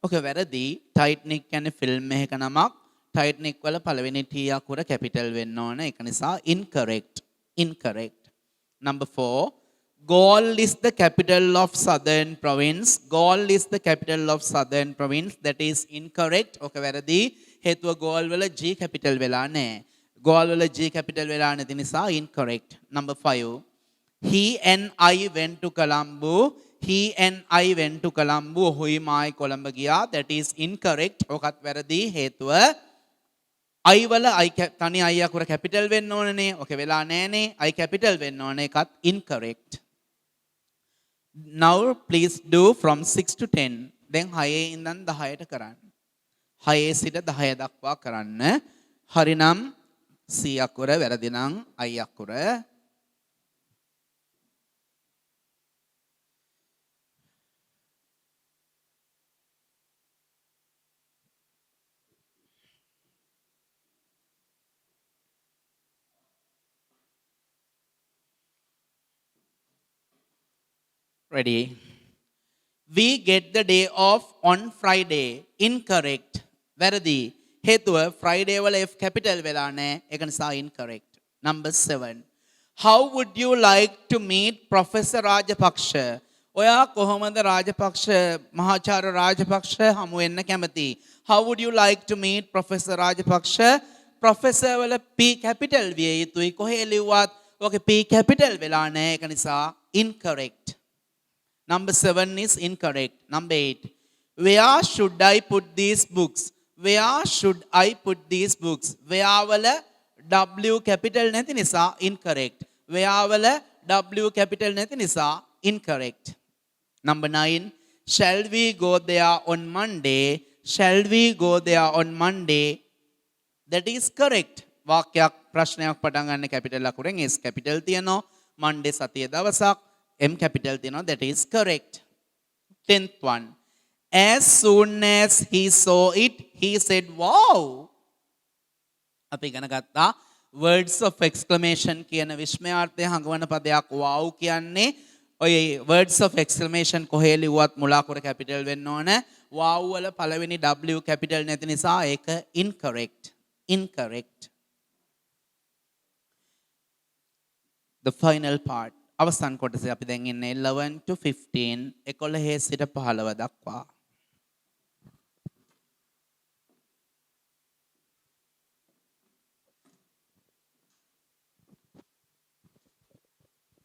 Okay, වැරදි. Titanic කියන්නේ ෆිල්ම් එකක නමක්. Titanic වල පළවෙනි T අකුර capital වෙන්න ඕන. ඒක නිසා incorrect. Incorrect. Number 4. Galle is the capital of southern province. Galle is the capital of southern province. That is incorrect. Okay, වැරදි. හේතුව Galle වල G capital වෙලා නැහැ. Galle වල G capital වෙලා නැති නිසා incorrect. Number 5. He and I went to Colombo. He and I went to Colombo. ඔහුයි මායි Colombo ගියා. That is incorrect. ඔකත් වැරදි. හේතුව I වල I තනි I අකුර capital වෙන්න ඕනනේ. Okay, වෙලා නැහනේ. I capital වෙන්න ඕනේ. ඒකත් incorrect. Now please do from 6 to 10. දැන් 6 ඉඳන් 10ට කරන්න. 6 සිට 10 දක්වා කරන්න. හරි නම් C අකුර, වැරදි නම් I අකුර. Ready? We get the day off on Friday. Incorrect. වැරදි. හේතුව Friday වල F capital වෙලා නැහැ. ඒක නිසා incorrect. Number 7. How would you like to meet Professor Rajapaksa? ඔයා කොහොමද රාජපක්ෂ මහාචාර්ය රාජපක්ෂ හමු වෙන්න කැමති? How would you like to meet Professor Rajapaksha? Professor වල P capital විය යුතුයි. කොහේ ලිව්වත් ඔගේ P capital වෙලා නැහැ. ඒක නිසා incorrect. Number 7 is incorrect. Number 8. Where should I put these books? Where should I put these books? Where වල W capital නැති නිසා incorrect. Where වල W capital නැති නිසා incorrect. Number 9. Shall we go there on Monday? Shall we go there on Monday? That is correct. වාක්‍යයක් ප්‍රශ්නයක් පටන් ගන්න capital අකුරෙන් S capital තියනවා. Monday සතිය දවසක් M capital තියනවා. That is correct. 10th one. As soon as he saw it, he said, wow. අපි ඉගෙන ගත්තා words of exclamation කියන විස්මයාර්ථය හඟවන පදයක් wow කියන්නේ ඔය words of exclamation කොහේ ලිව්වත් මුල අකුර capital වෙන්න ඕන. wow වල පළවෙනි W capital නැති නිසා ඒක incorrect. Incorrect. The final part. අවසන් කොටසේ අපි දැන් ඉන්නේ 11 to 15 11 සිට 15 දක්වා.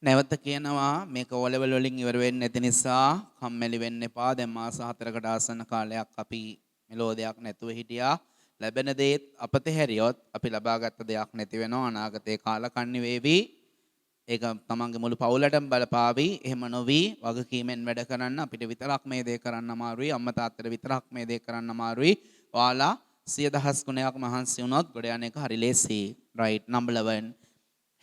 නැවත කියනවා මේක O level වලින් ඉවර වෙන්නේ නැති නිසා කම්මැලි වෙන්න එපා. දැන් මාස 4කට ආසන්න කාලයක් අපි මෙලෝදයක් නැතුව හිටියා. ලැබෙන දේත් අපතේ හැරියොත් අපි ලබාගත් දෙයක් නැති වෙනවා. අනාගතේ කාලකන්ණි වේවි. ඒක තමන්ගේ මුළු පවුලටම බලපාවි. එහෙම නොවි වගකීමෙන් වැඩ කරන්න. අපිට විතරක් මේ දේ කරන්න අමාරුයි. අම්මා තාත්තට විතරක් මේ දේ කරන්න අමාරුයි. ඔයාලා 100,000 ගුණයක් මහන්සි වුණොත් ගොඩ යන එක හරි ලේසි. right. Number 11.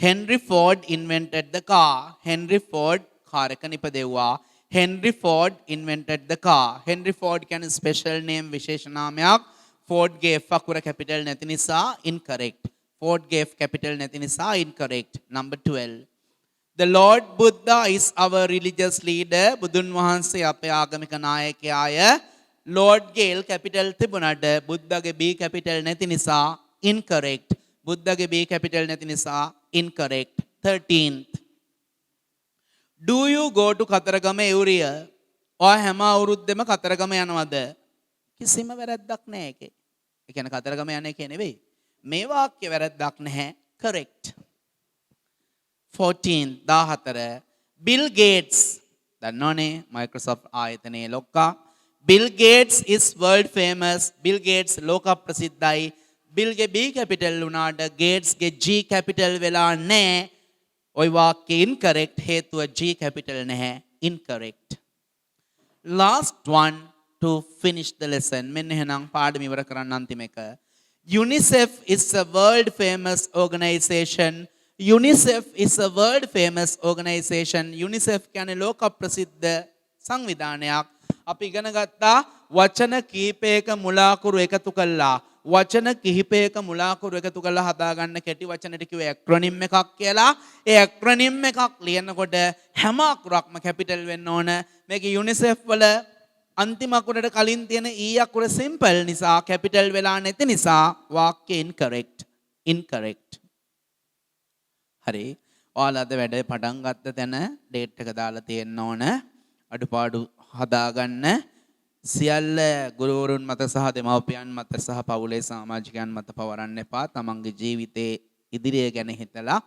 Henry Ford invented the car. Henry Ford car එක නිපදෙව්වා. Henry Ford invented the car. Henry Ford කියන්නේ special name විශේෂ නාමයක්. Ford ගේ F අකුර capital නැති නිසා incorrect. Ford ගේ F capital නැති නිසා incorrect. Number 12. The Lord Buddha is our religious leader. බුදුන් වහන්සේ අපේ ආගමික නායකයාය. Lord ගේ L capital තිබුණාට බුද්ධගේ B capital නැති නිසා incorrect. බුද්ධගේ B capital නැති නිසා incorrect. 13th. Do you go to Kataragama every year? ඔයා හැම අවුරුද්දෙම කතරගම යනවද? කිසිම වැරැද්දක් නැහැ ඒකේ. ඒ කියන්නේ කතරගම යන එකේ නෙවෙයි. මේ වාක්‍ය වැරැද්දක් නැහැ. correct. 14 14 Bill Gates දන්නවනේ Microsoft ආයතනයේ ලොක්කා. Bill Gates is world famous. Bill Gates ලෝක ප්‍රසිද්ධයි. Bill ගේ B capital වුණාට Gates ගේ G capital වෙලා නැහැ. ওই වාක්‍ය incorrect. හේතුව G capital නැහැ. incorrect. Last one to finish the lesson. මෙන්න එහෙනම් පාඩම ඉවර කරන්න අන්තිම එක. UNICEF is a world famous organization. UNICEF is a world famous organization. UNICEF කියන්නේ ලෝක ප්‍රසිද්ධ සංවිධානයක්. අපි ඉගෙන ගත්තා වචන කීපයක මුලාකුරු එකතු කළා. වචන කිහිපයක මුලාකුරු එකතු කරලා හදාගන්න කෙටි වචනෙට කිව්වේ ඇක්‍රොනිම් එකක් කියලා. ඒ ඇක්‍රොනිම් එකක් ලියනකොට හැම අකුරක්ම කැපිටල් වෙන්න ඕන. මේක UNICEF වල අන්තිම අකුරට කලින් තියෙන E අකුර සිම්පල් නිසා කැපිටල් වෙලා නැති නිසා වාක්‍ය incorrect. incorrect. හරි. ඔයාලා අද වැඩ පටන් ගත්ත තැන ඩේට් එක දාලා තියෙන්න ඕන. අඩුපාඩු හදාගන්න. සියල්ල ගුරුවරුන් මත සහ දෙමව්පියන් මත සහ පවුලේ සමාජිකයන් මත පවරන්න එපා. තමන්ගේ ජීවිතයේ ඉදිරිය ගැන හිතලා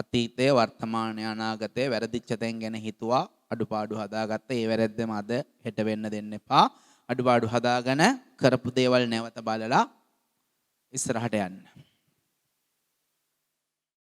අතීතය වර්තමානය අනාගතය වැරදිච්ච තැන් ගැන හිතුවා අඩුපාඩු හදාගත්ත. ඒ වැරද්දම අද හෙට වෙන්න දෙන්න එපා. අඩුපාඩු හදාගෙන කරපු දේවල් නැවත බලලා ඉස්සරහට යන්න.